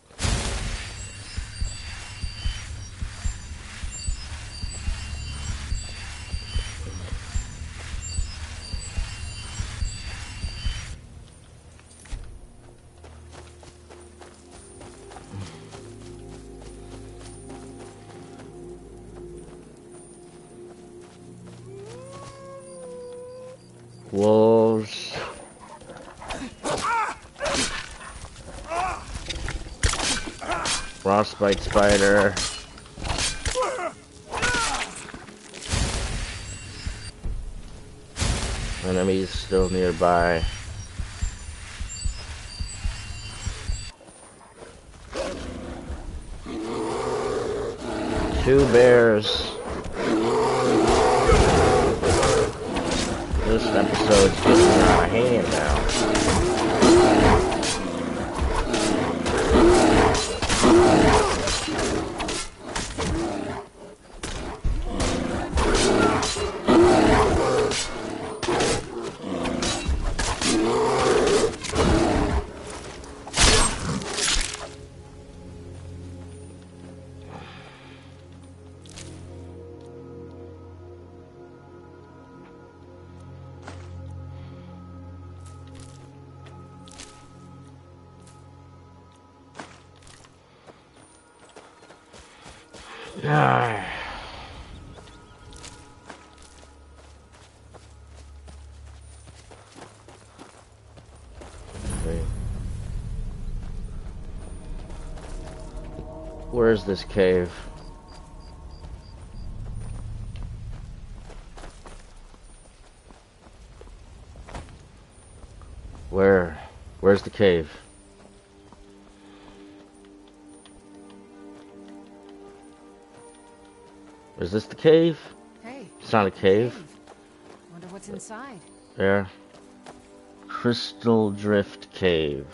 [SPEAKER 1] Wolves. Frostbite spider. Enemies still nearby. Two bears. This episode's getting out of hand now. Where's this cave? Where's the cave? Is this the cave?
[SPEAKER 2] Hey.
[SPEAKER 1] It's not a cave.
[SPEAKER 2] Wonder what's inside.
[SPEAKER 1] There. Crystal Drift Cave.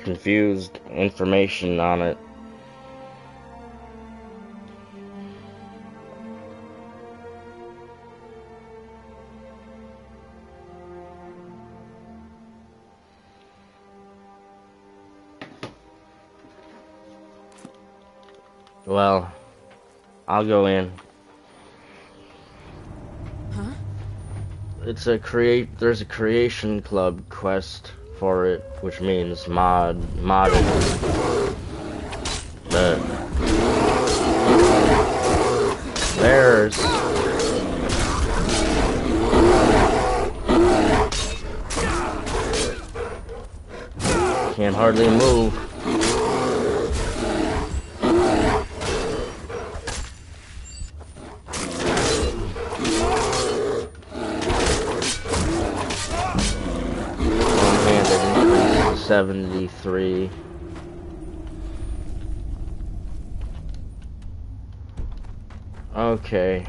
[SPEAKER 1] Confused information on it. Well, I'll go in.
[SPEAKER 2] Huh?
[SPEAKER 1] There's a creation club quest for it, which means modded. But there's Can't hardly move. One-handed increase to 73. Okay.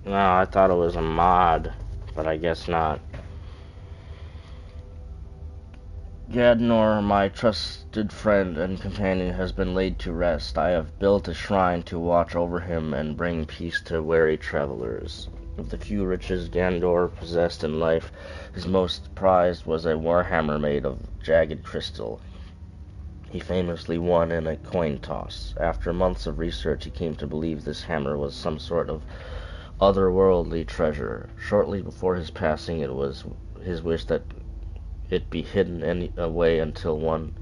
[SPEAKER 1] No, I thought it was a mod, but I guess not. Gadnor, my trusted friend and companion, has been laid to rest. I have built a shrine to watch over him and bring peace to weary travelers. Of the few riches Gandor possessed in life, his most prized was a warhammer made of jagged crystal. He famously won in a coin toss. After months of research, he came to believe this hammer was some sort of otherworldly treasure. Shortly before his passing, it was his wish that it be hidden away until one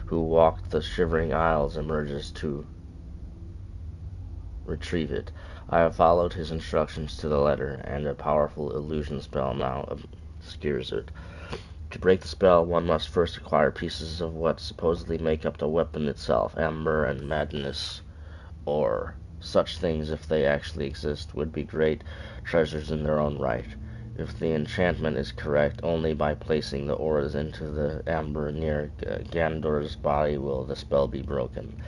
[SPEAKER 1] who walked the shivering isles emerges to retrieve it. I have followed his instructions to the letter, and a powerful illusion spell now obscures it. To break the spell, one must first acquire pieces of what supposedly make up the weapon itself, amber and madness ore. Such things, if they actually exist, would be great treasures in their own right. If the enchantment is correct, only by placing the ores into the amber near Gandor's body will the spell be broken.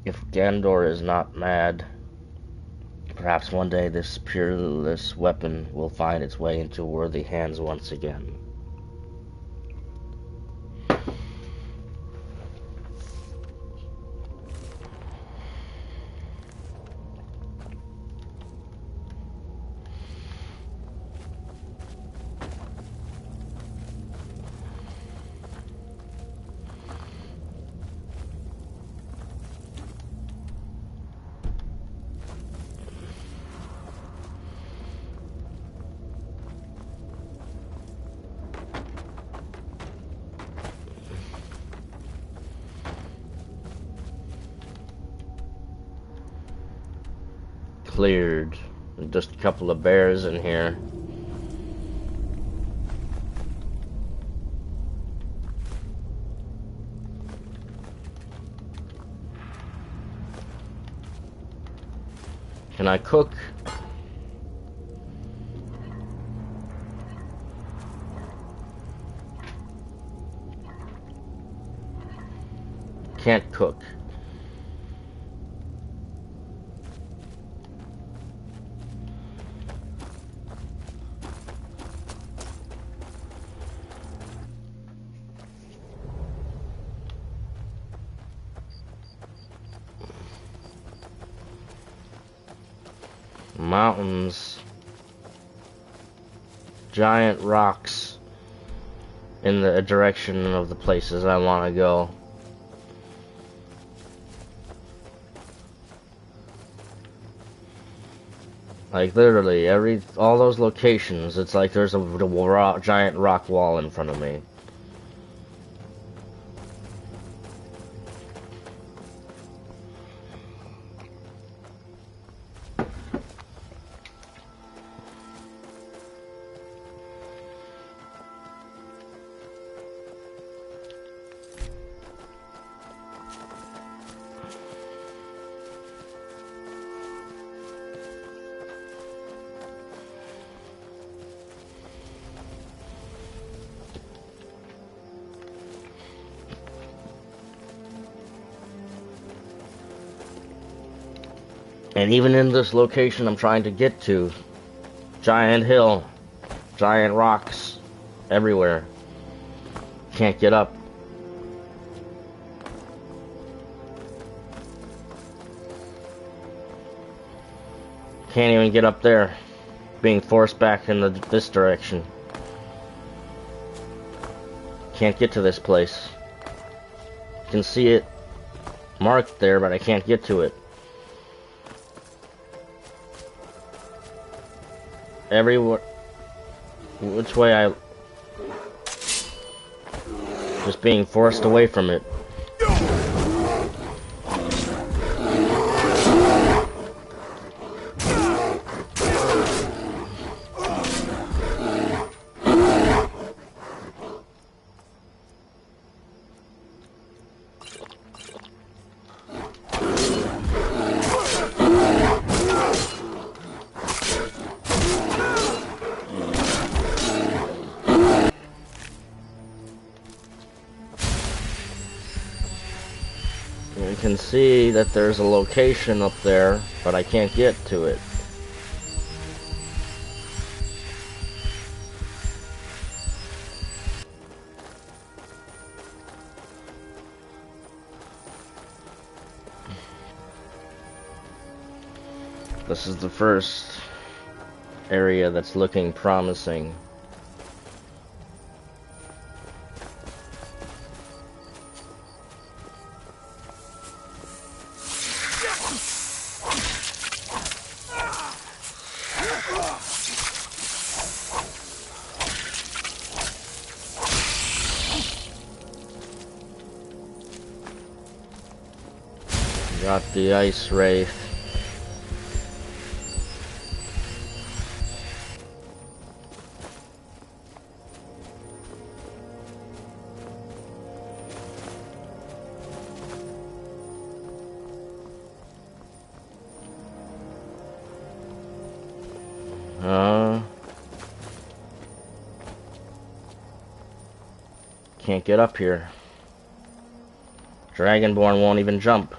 [SPEAKER 1] If Gandor is not mad, perhaps one day this peerless weapon will find its way into worthy hands once again. Cleared. Just a couple of bears in here. Can I cook? Can't cook. Mountains, giant rocks in the direction of the places I want to go. Like literally all those locations, it's like there's a giant rock wall in front of me. And even in this location I'm trying to get to, Giant hill. Giant rocks. Everywhere. Can't get up. Can't even get up there. Being forced back in this direction. Can't get to this place. Can see it marked there, but I can't get to it. Everywhere, which way I just being forced away from it. You can see that there's a location up there, but I can't get to it. This is the first area that's looking promising. Got the ice wraith. Can't get up here. Dragonborn won't even jump.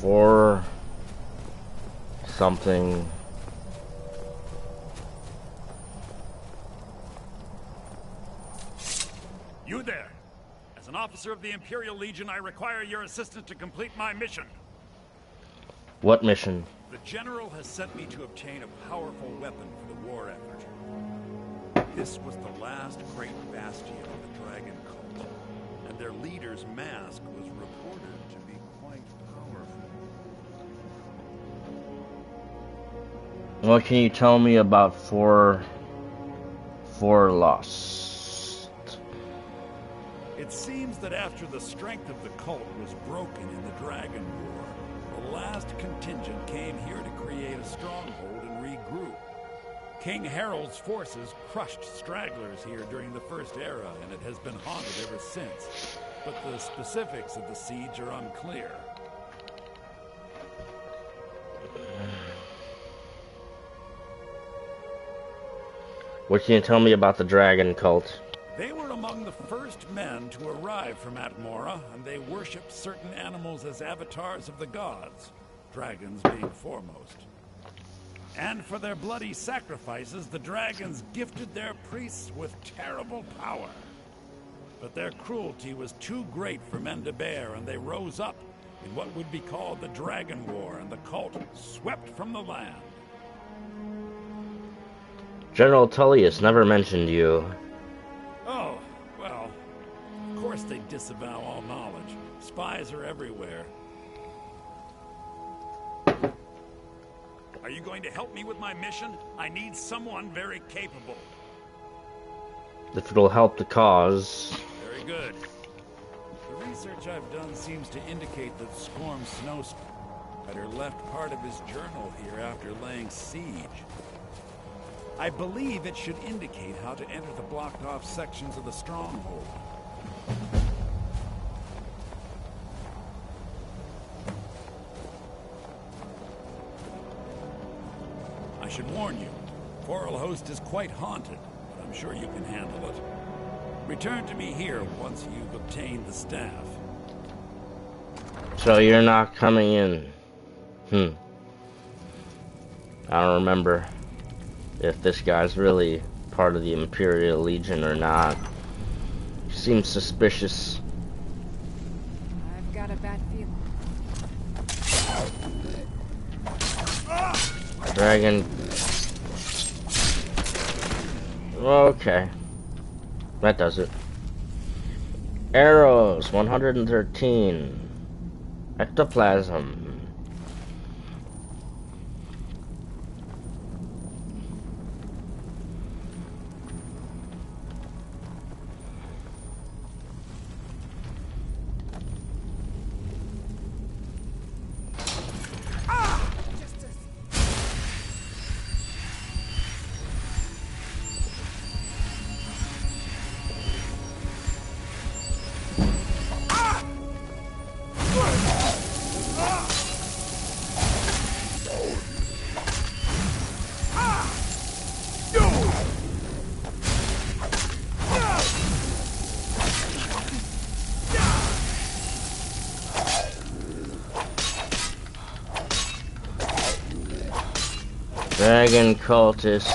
[SPEAKER 1] For something.
[SPEAKER 9] You there! As an officer of the Imperial Legion, I require your assistance to complete my mission.
[SPEAKER 1] What mission?
[SPEAKER 9] The General has sent me to obtain a powerful weapon for the war effort. This was the last great bastion of the Dragon Cult, and their leader's mask was reported to be quite powerful.
[SPEAKER 1] What can you tell me about For Lost?
[SPEAKER 9] It seems that after the strength of the cult was broken in the Dragon War, the last contingent came here to create a stronghold and regroup. King Harold's forces crushed stragglers here during the First Era, and it has been haunted ever since. But the specifics of the siege are unclear.
[SPEAKER 1] What can you tell me about the Dragon Cult?
[SPEAKER 9] They were among the first men to arrive from Atmora, and they worshipped certain animals as avatars of the gods, dragons being foremost. And for their bloody sacrifices, the dragons gifted their priests with terrible power. But their cruelty was too great for men to bear, and they rose up in what would be called the Dragon War, and the cult swept from the land.
[SPEAKER 1] General Tullius never mentioned you.
[SPEAKER 9] Oh, well, of course they disavow all knowledge. Spies are everywhere. Are you going to help me with my mission? I need someone very capable.
[SPEAKER 1] If it'll help the cause.
[SPEAKER 9] Very good. The research I've done seems to indicate that Squorm Snowstrider left part of his journal here after laying siege. I believe it should indicate how to enter the blocked-off sections of the stronghold. I should warn you, Forelhost is quite haunted, but I'm sure you can handle it. Return to me here once you've obtained the staff.
[SPEAKER 1] So you're not coming in. I don't remember if this guy's really part of the Imperial Legion or not. Seems suspicious.
[SPEAKER 2] I've got a bad feeling.
[SPEAKER 1] Dragon. Okay. That does it. Arrows, 113. Ectoplasm. Dragon cultists.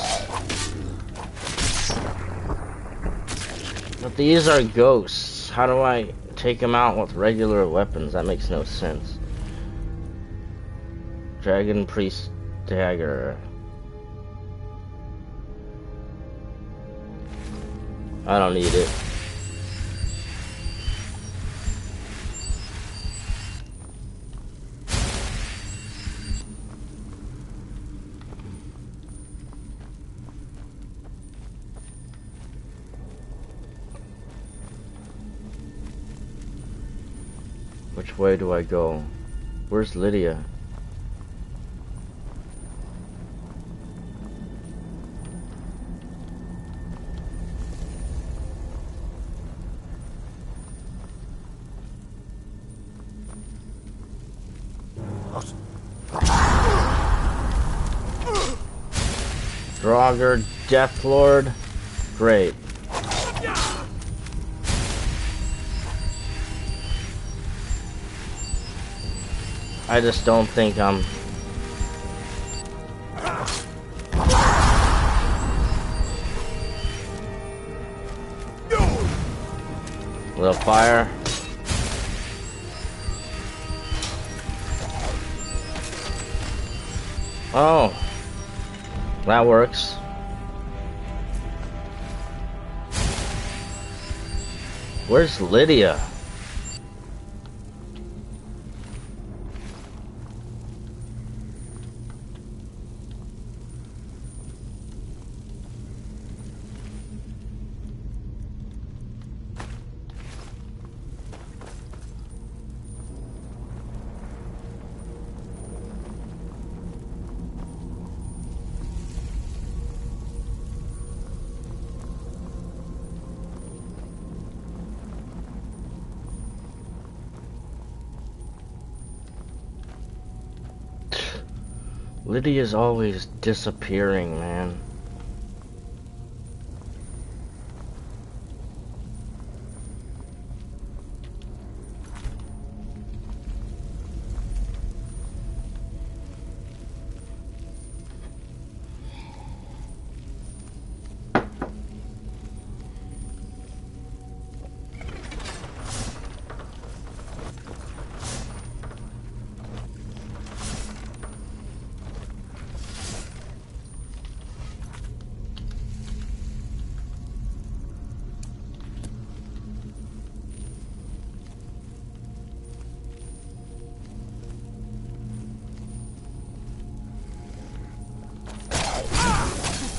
[SPEAKER 1] But these are ghosts. How do I take them out with regular weapons? That makes no sense. Dragon priest dagger. I don't need it. Which way do I go? Where's Lydia? Draugr, Deathlord. Great. I just don't think I'm... Little fire. Oh. That works. Where's Lydia? Lydia's always disappearing, man.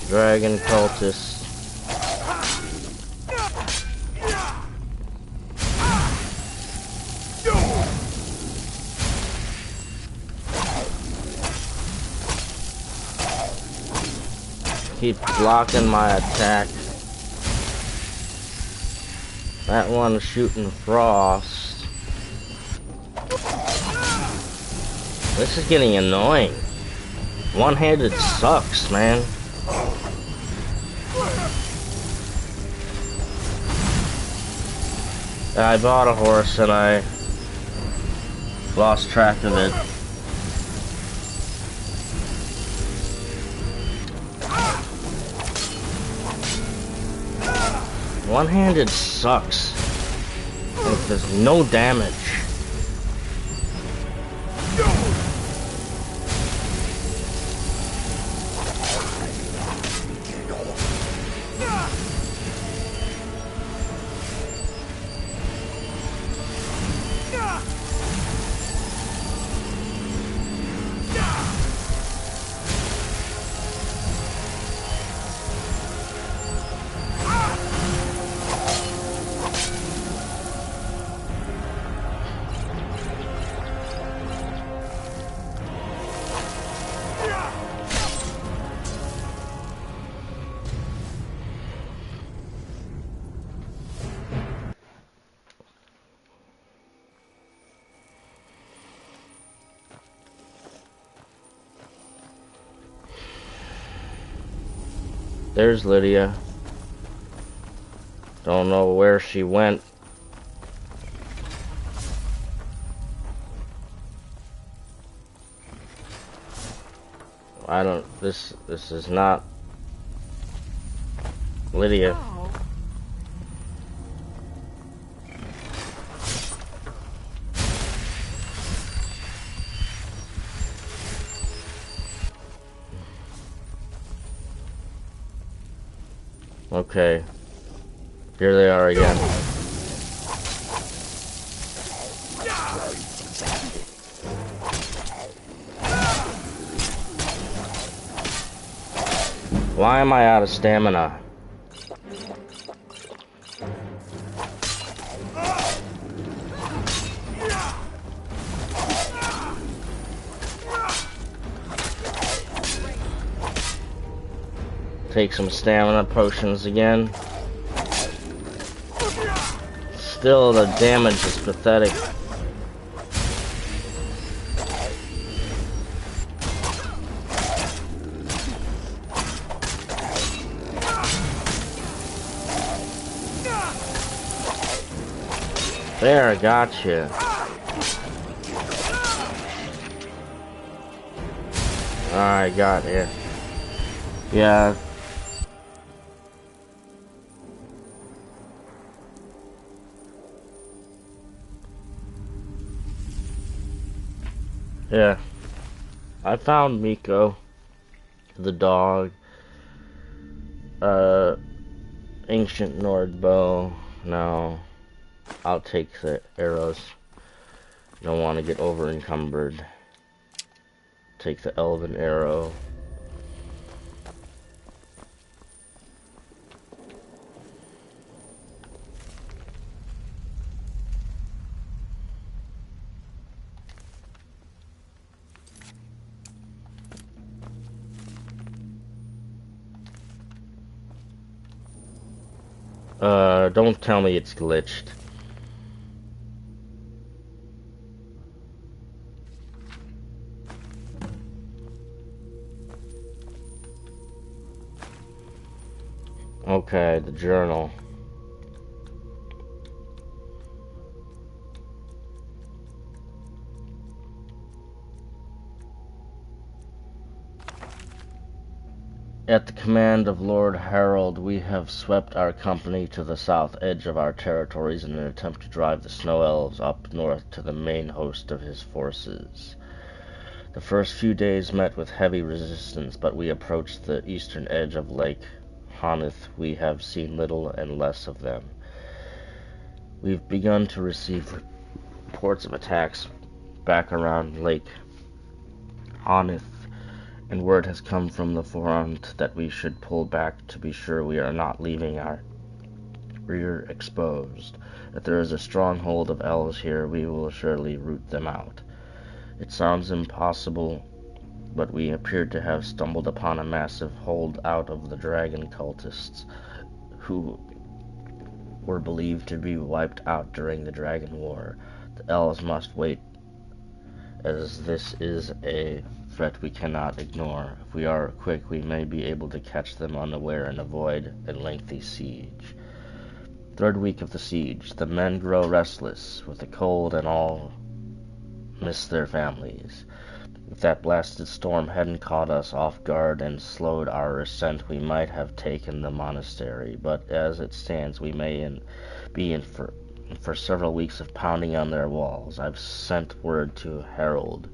[SPEAKER 1] Dragon cultist. Keep blocking my attack. That one's shooting frost. This is getting annoying. One-handed sucks, man. I bought a horse and I Lost track of it. One-handed sucks. Like, there's no damage. There's Lydia. Don't know where she went. I don't, this is not Lydia. Okay, here they are again. Why am I out of stamina? Take some stamina potions again. Still, the damage is pathetic. There, I got you. Alright, got it. Yeah. Yeah. I found Miko, the dog, ancient Nord bow. No, I'll take the arrows. Don't want to get over encumbered. Take the elven arrow. Don't tell me it's glitched. Okay, the journal. At the command of Lord Harold, we have swept our company to the south edge of our territories in an attempt to drive the Snow Elves up north to the main host of his forces. The first few days met with heavy resistance, but we approached the eastern edge of Lake Honeth. We have seen little and less of them. We've begun to receive reports of attacks back around Lake Honeth, and word has come from the front that we should pull back to be sure we are not leaving our rear exposed. If there is a stronghold of elves here, we will surely root them out. It sounds impossible, but we appeared to have stumbled upon a massive holdout of the dragon cultists, who were believed to be wiped out during the Dragon War. The elves must wait, as this is a threat we cannot ignore. If we are quick, we may be able to catch them unaware and avoid a lengthy siege. Third week of the siege. The men grow restless with the cold and all miss their families. If that blasted storm hadn't caught us off guard and slowed our ascent, we might have taken the monastery, but as it stands, we may be in for several weeks of pounding on their walls. I've sent word to Harold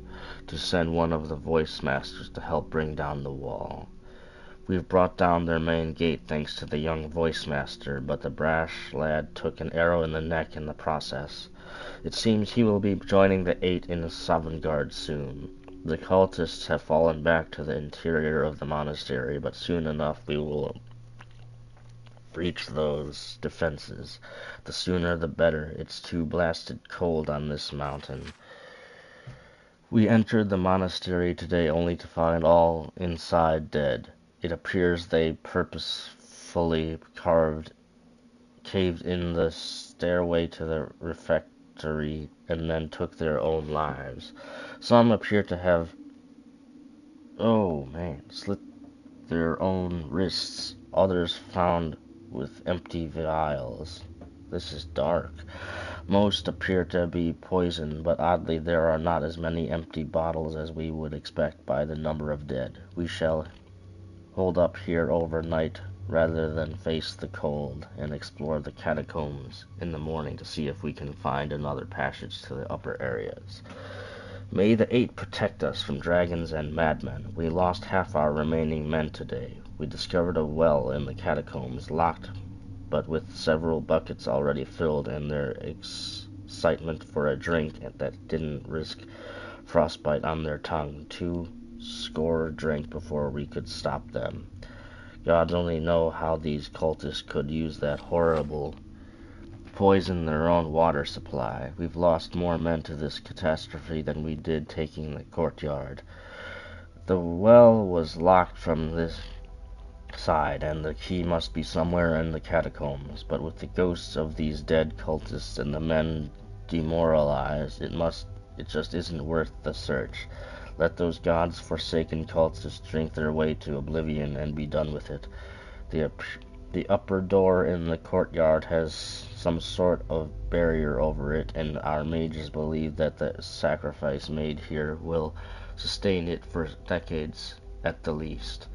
[SPEAKER 1] to send one of the voice masters to help bring down the wall. We've brought down their main gate thanks to the young voice master, but the brash lad took an arrow in the neck in the process. It seems he will be joining the 8 in Sovngarde soon. The cultists have fallen back to the interior of the monastery, but soon enough we will breach those defenses. The sooner the better. It's too blasted cold on this mountain. We entered the monastery today only to find all inside dead. It appears they purposefully caved in the stairway to the refectory and then took their own lives. Some appear to have, slit their own wrists. Others found with empty vials. This is dark. Most appear to be poisoned, but oddly there are not as many empty bottles as we would expect by the number of dead. We shall hold up here overnight rather than face the cold and explore the catacombs in the morning to see if we can find another passage to the upper areas. May the 8 protect us from dragons and madmen. We lost half our remaining men today. We discovered a well in the catacombs, locked but with several buckets already filled, and their excitement for a drink that didn't risk frostbite on their tongue. 2 score drank before we could stop them. Gods only know how these cultists could use that horrible poison their own water supply. We've lost more men to this catastrophe than we did taking the courtyard. The well was locked from this side, and the key must be somewhere in the catacombs, but with the ghosts of these dead cultists and the men demoralized, it just isn't worth the search. Let those God-forsaken cultists drink their way to oblivion and be done with it. The upper door in the courtyard has some sort of barrier over it, and our mages believe that the sacrifice made here will sustain it for decades at the least.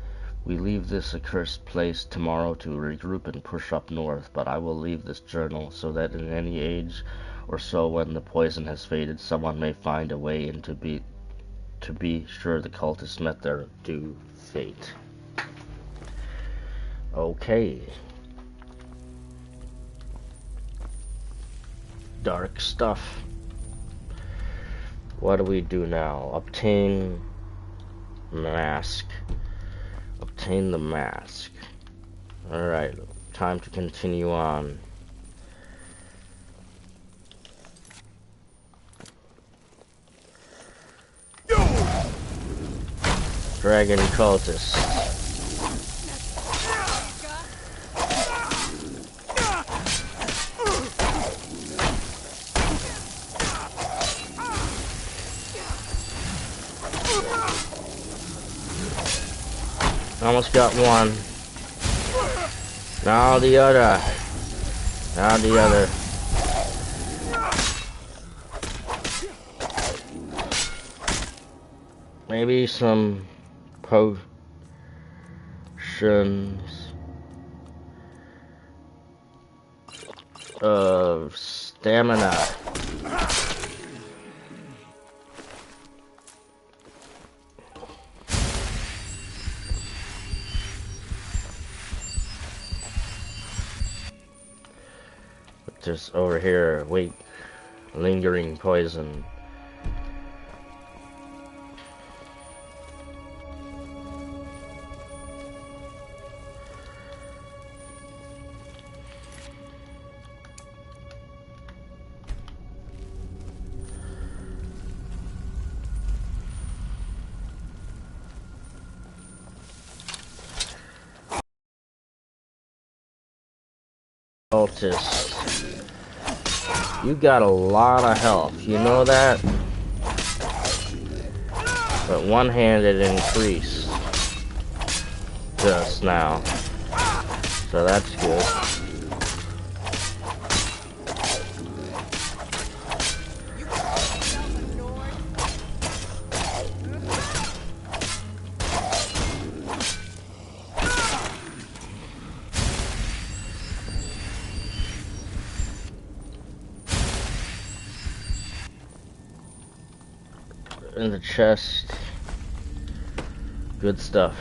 [SPEAKER 1] We leave this accursed place tomorrow to regroup and push up north, but I will leave this journal so that in any age or so when the poison has faded, someone may find a way in to be sure the cultists met their due fate. Okay. Dark stuff. What do we do now? Obtain mask. Obtain the mask. Alright, time to continue on. Dragon cultists. Almost got one. Now the other. Now the other. Maybe some potions of stamina. Just over here, wait, lingering poison. Cultists. You got a lot of health, you know that? But one-handed increase just now. So that's good. in the chest. Good stuff.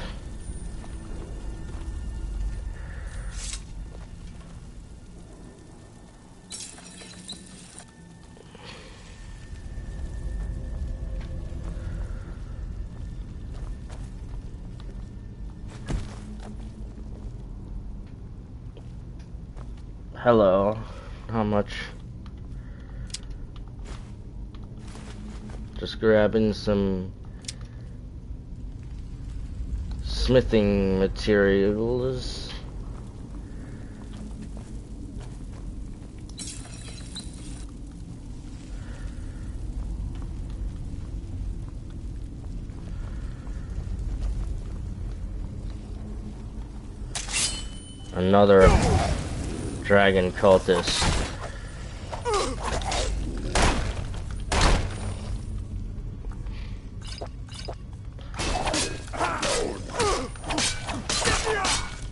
[SPEAKER 1] Hello. How much? Just grabbing some smithing materials. Another dragon cultist.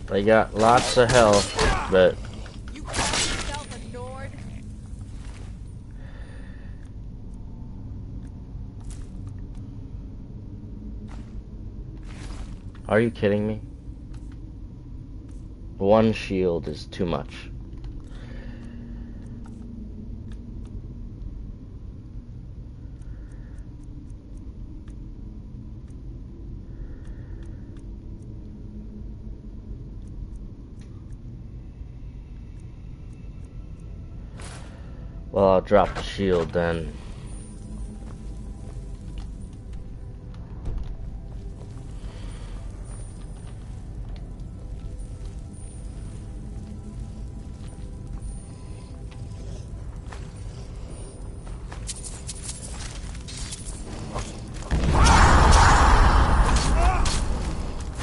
[SPEAKER 1] They got lots of health, but
[SPEAKER 2] You call yourself a Nord?
[SPEAKER 1] are you kidding me? One shield is too much. Well, I'll drop the shield then.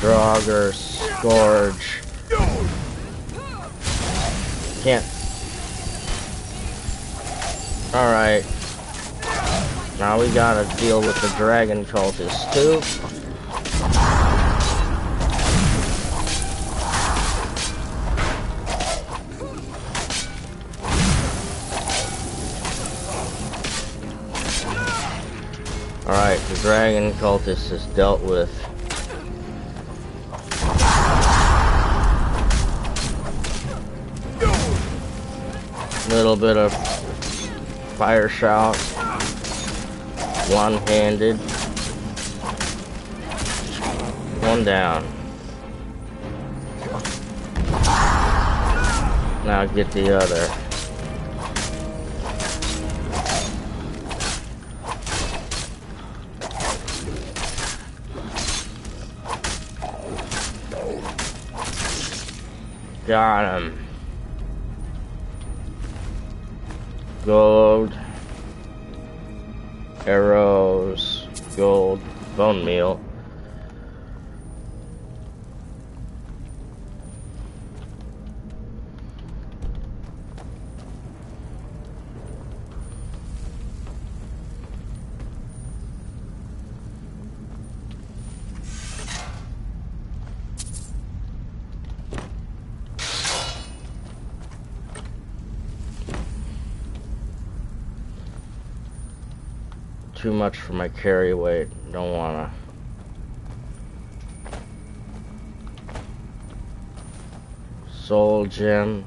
[SPEAKER 1] Draugr, Scourge. Can't. Alright. Now we gotta deal with the dragon cultists too. Alright, the dragon cultist is dealt with. Little bit of fire shout, one-handed, one down. Now get the other. Got him. Gold, arrows, gold, bone meal. Too much for my carry weight. Don't wanna. Soul gem.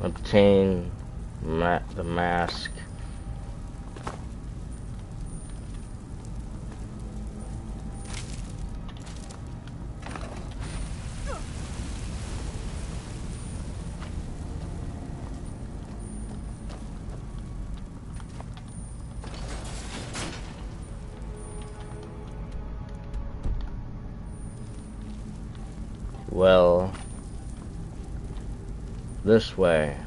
[SPEAKER 1] Obtain the mask. Well, this way.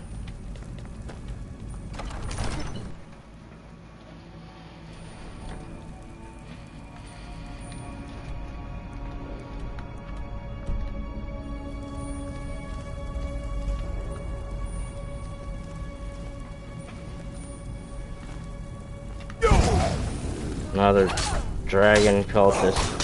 [SPEAKER 1] Another dragon cultist.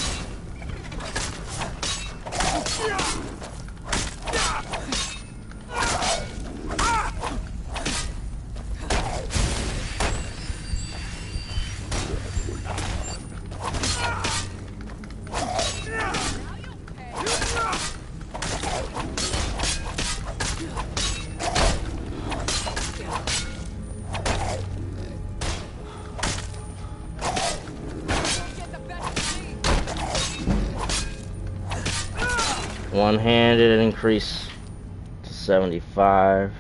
[SPEAKER 1] One-handed increase to 75.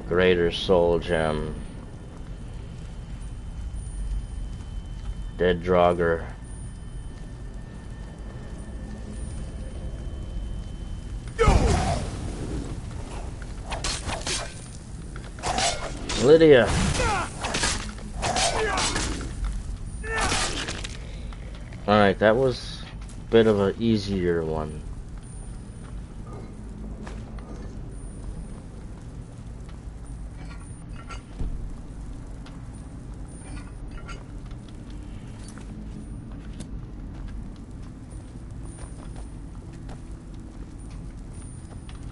[SPEAKER 1] Greater Soul Gem. Dead Draugr. Lydia. Alright, that was a bit of an easier one.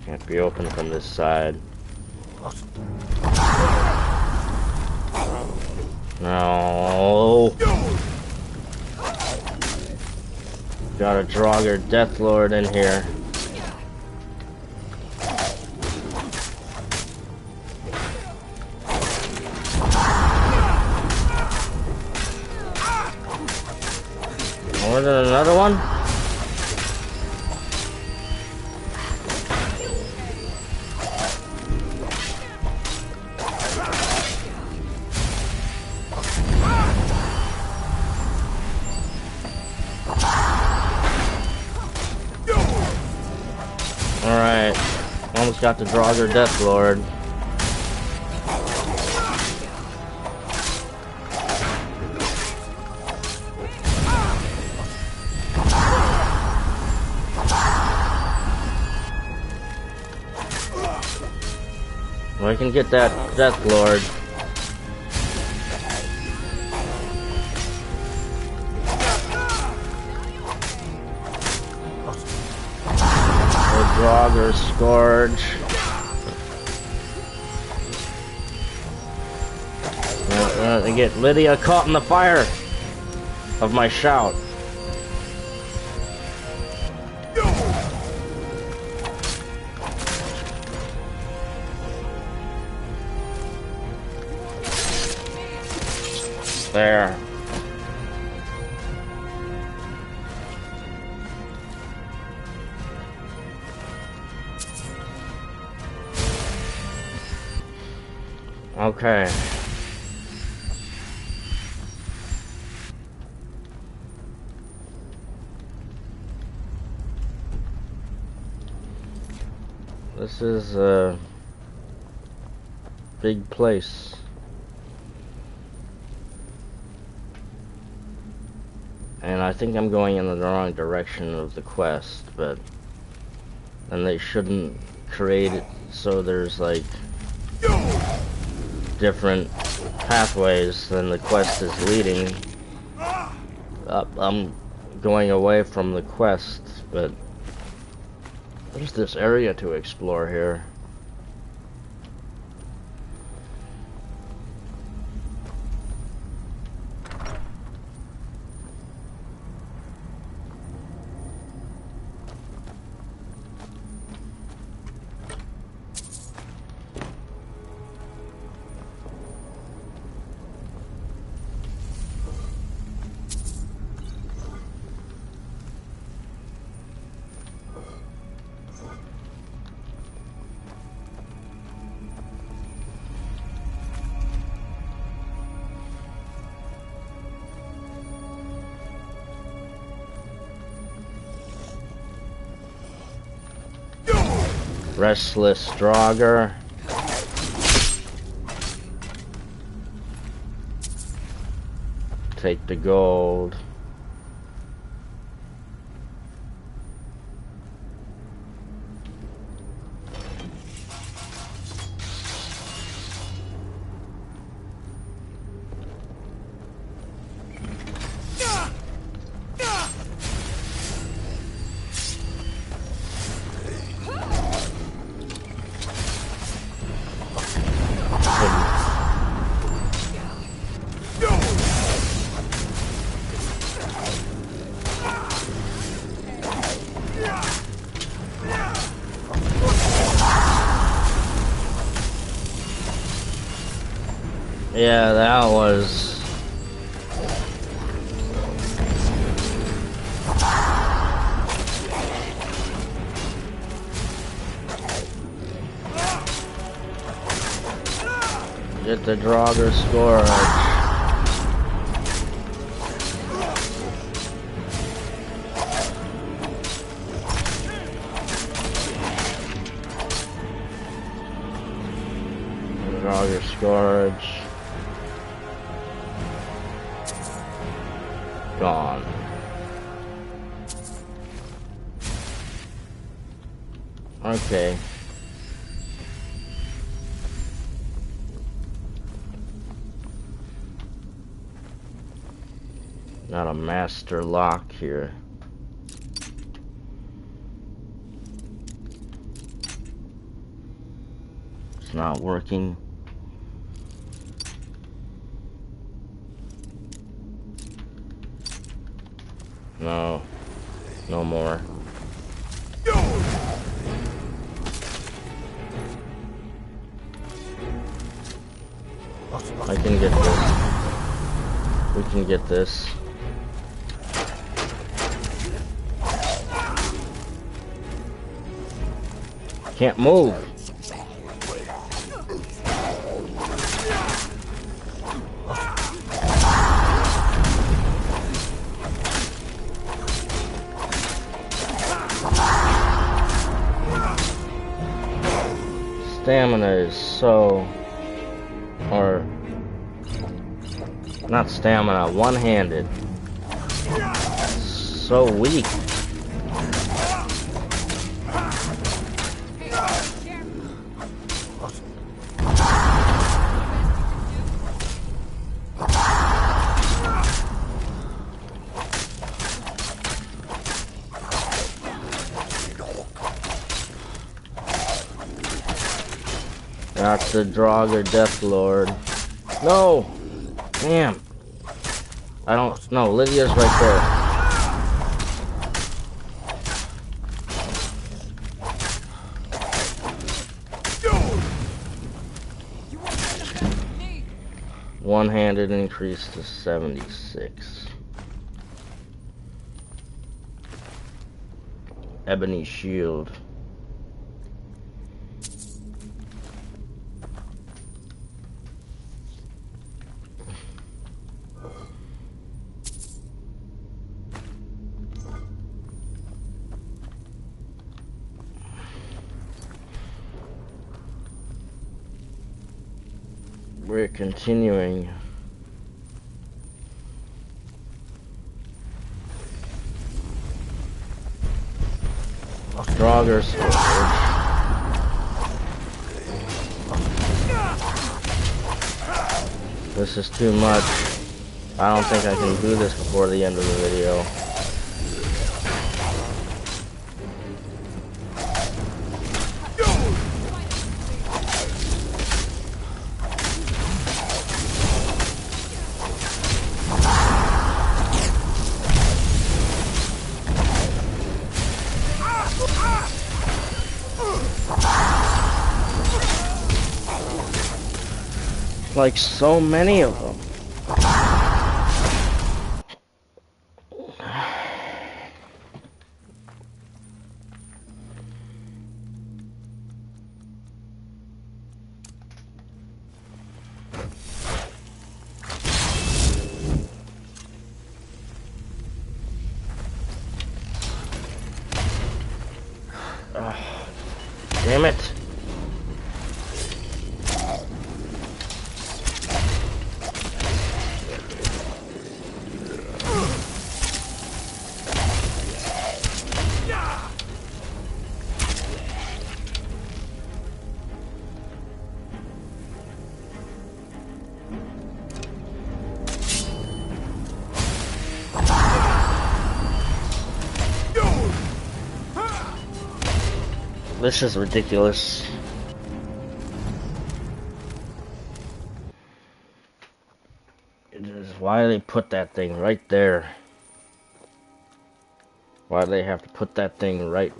[SPEAKER 1] Can't be open from this side. No. Got a Draugr Deathlord in here. More than another one? Alright, almost got the Draugr Deathlord. Well, I can get that Deathlord. Draugr Scourge. I get Lydia caught in the fire of my shout. There. Okay. This is a big place. And I think I'm going in the wrong direction of the quest, but then they shouldn't create it so there's like different pathways than the quest is leading. I'm going away from the quest, but there's this area to explore here. Restless Draugr. Take the gold. Yeah, that was... Get the Draugr Scourge. Draugr Scourge. Gone. Okay. Not a master lock here. It's not working. No. No more. I can get this. We can get this. Can't move. Stamina is so... or... not stamina, one-handed. So weak. That's the Draugr Death Lord. No! Damn. I don't... no, Lydia's right there. One-handed increase to 76. Ebony Shield. We're continuing. Draugr Scourge. This is too much. I don't think I can do this before the end of the video. Like so many of them. Damn it. This is ridiculous. Why do they put that thing right there? Why do they have to put that thing right?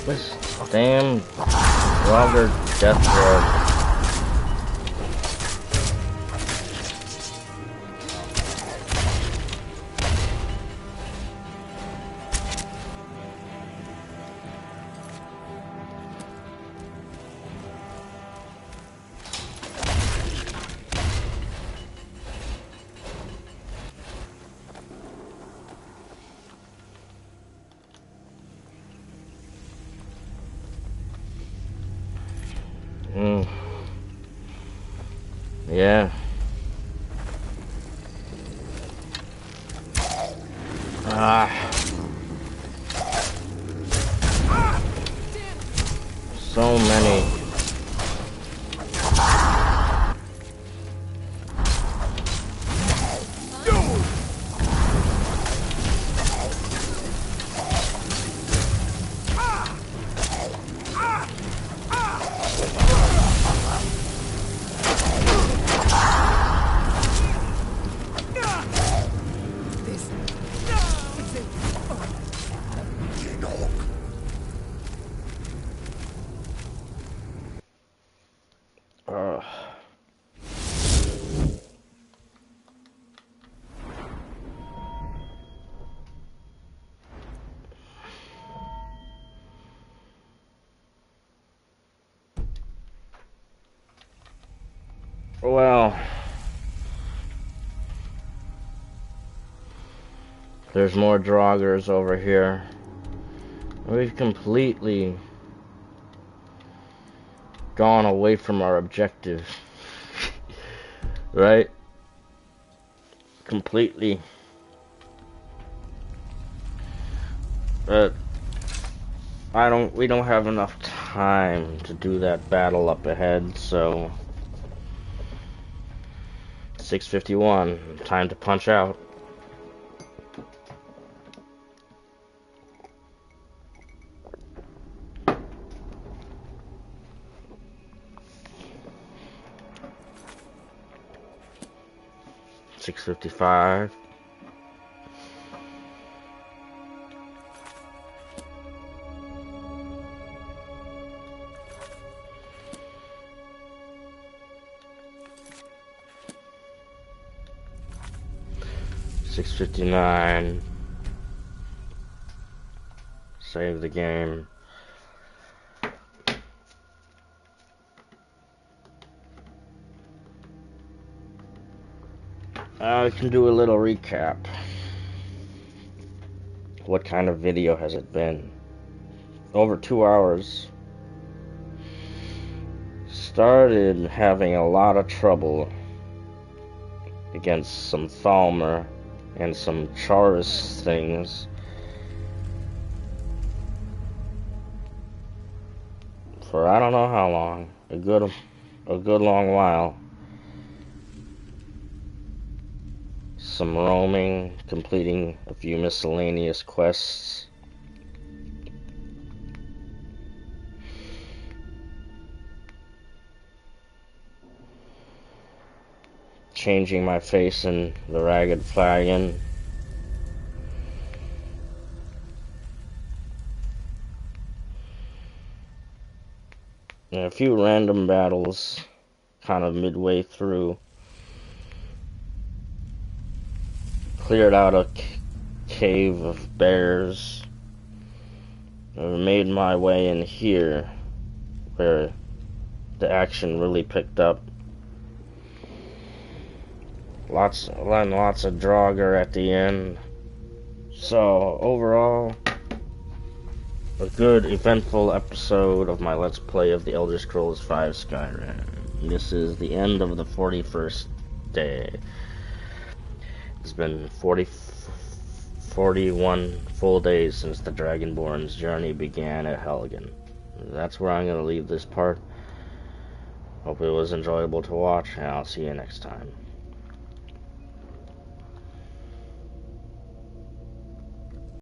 [SPEAKER 1] This damn Draugr death ward. Yeah. So many. Well, there's more Draugrs over here. We've completely gone away from our objective. Right? Completely. But we don't have enough time to do that battle up ahead, so 6:51, time to punch out. $6:55. $6:59. Save the game. I can do a little recap. What kind of video has it been? Over 2 hours. Started having a lot of trouble against some Thalmor and some Charis things for I don't know how long. A good long while. Some roaming, completing a few miscellaneous quests. Changing my face in the Ragged Flagon. And a few random battles kind of midway through. Cleared out a cave of bears. I made my way in here where the action really picked up. Lots of Draugr at the end. So overall, a good eventful episode of my Let's Play of the Elder Scrolls V Skyrim. This is the end of the 41st day. It's been 41 full days since the Dragonborn's journey began at Helgen. That's where I'm going to leave this part. Hope it was enjoyable to watch, and I'll see you next time.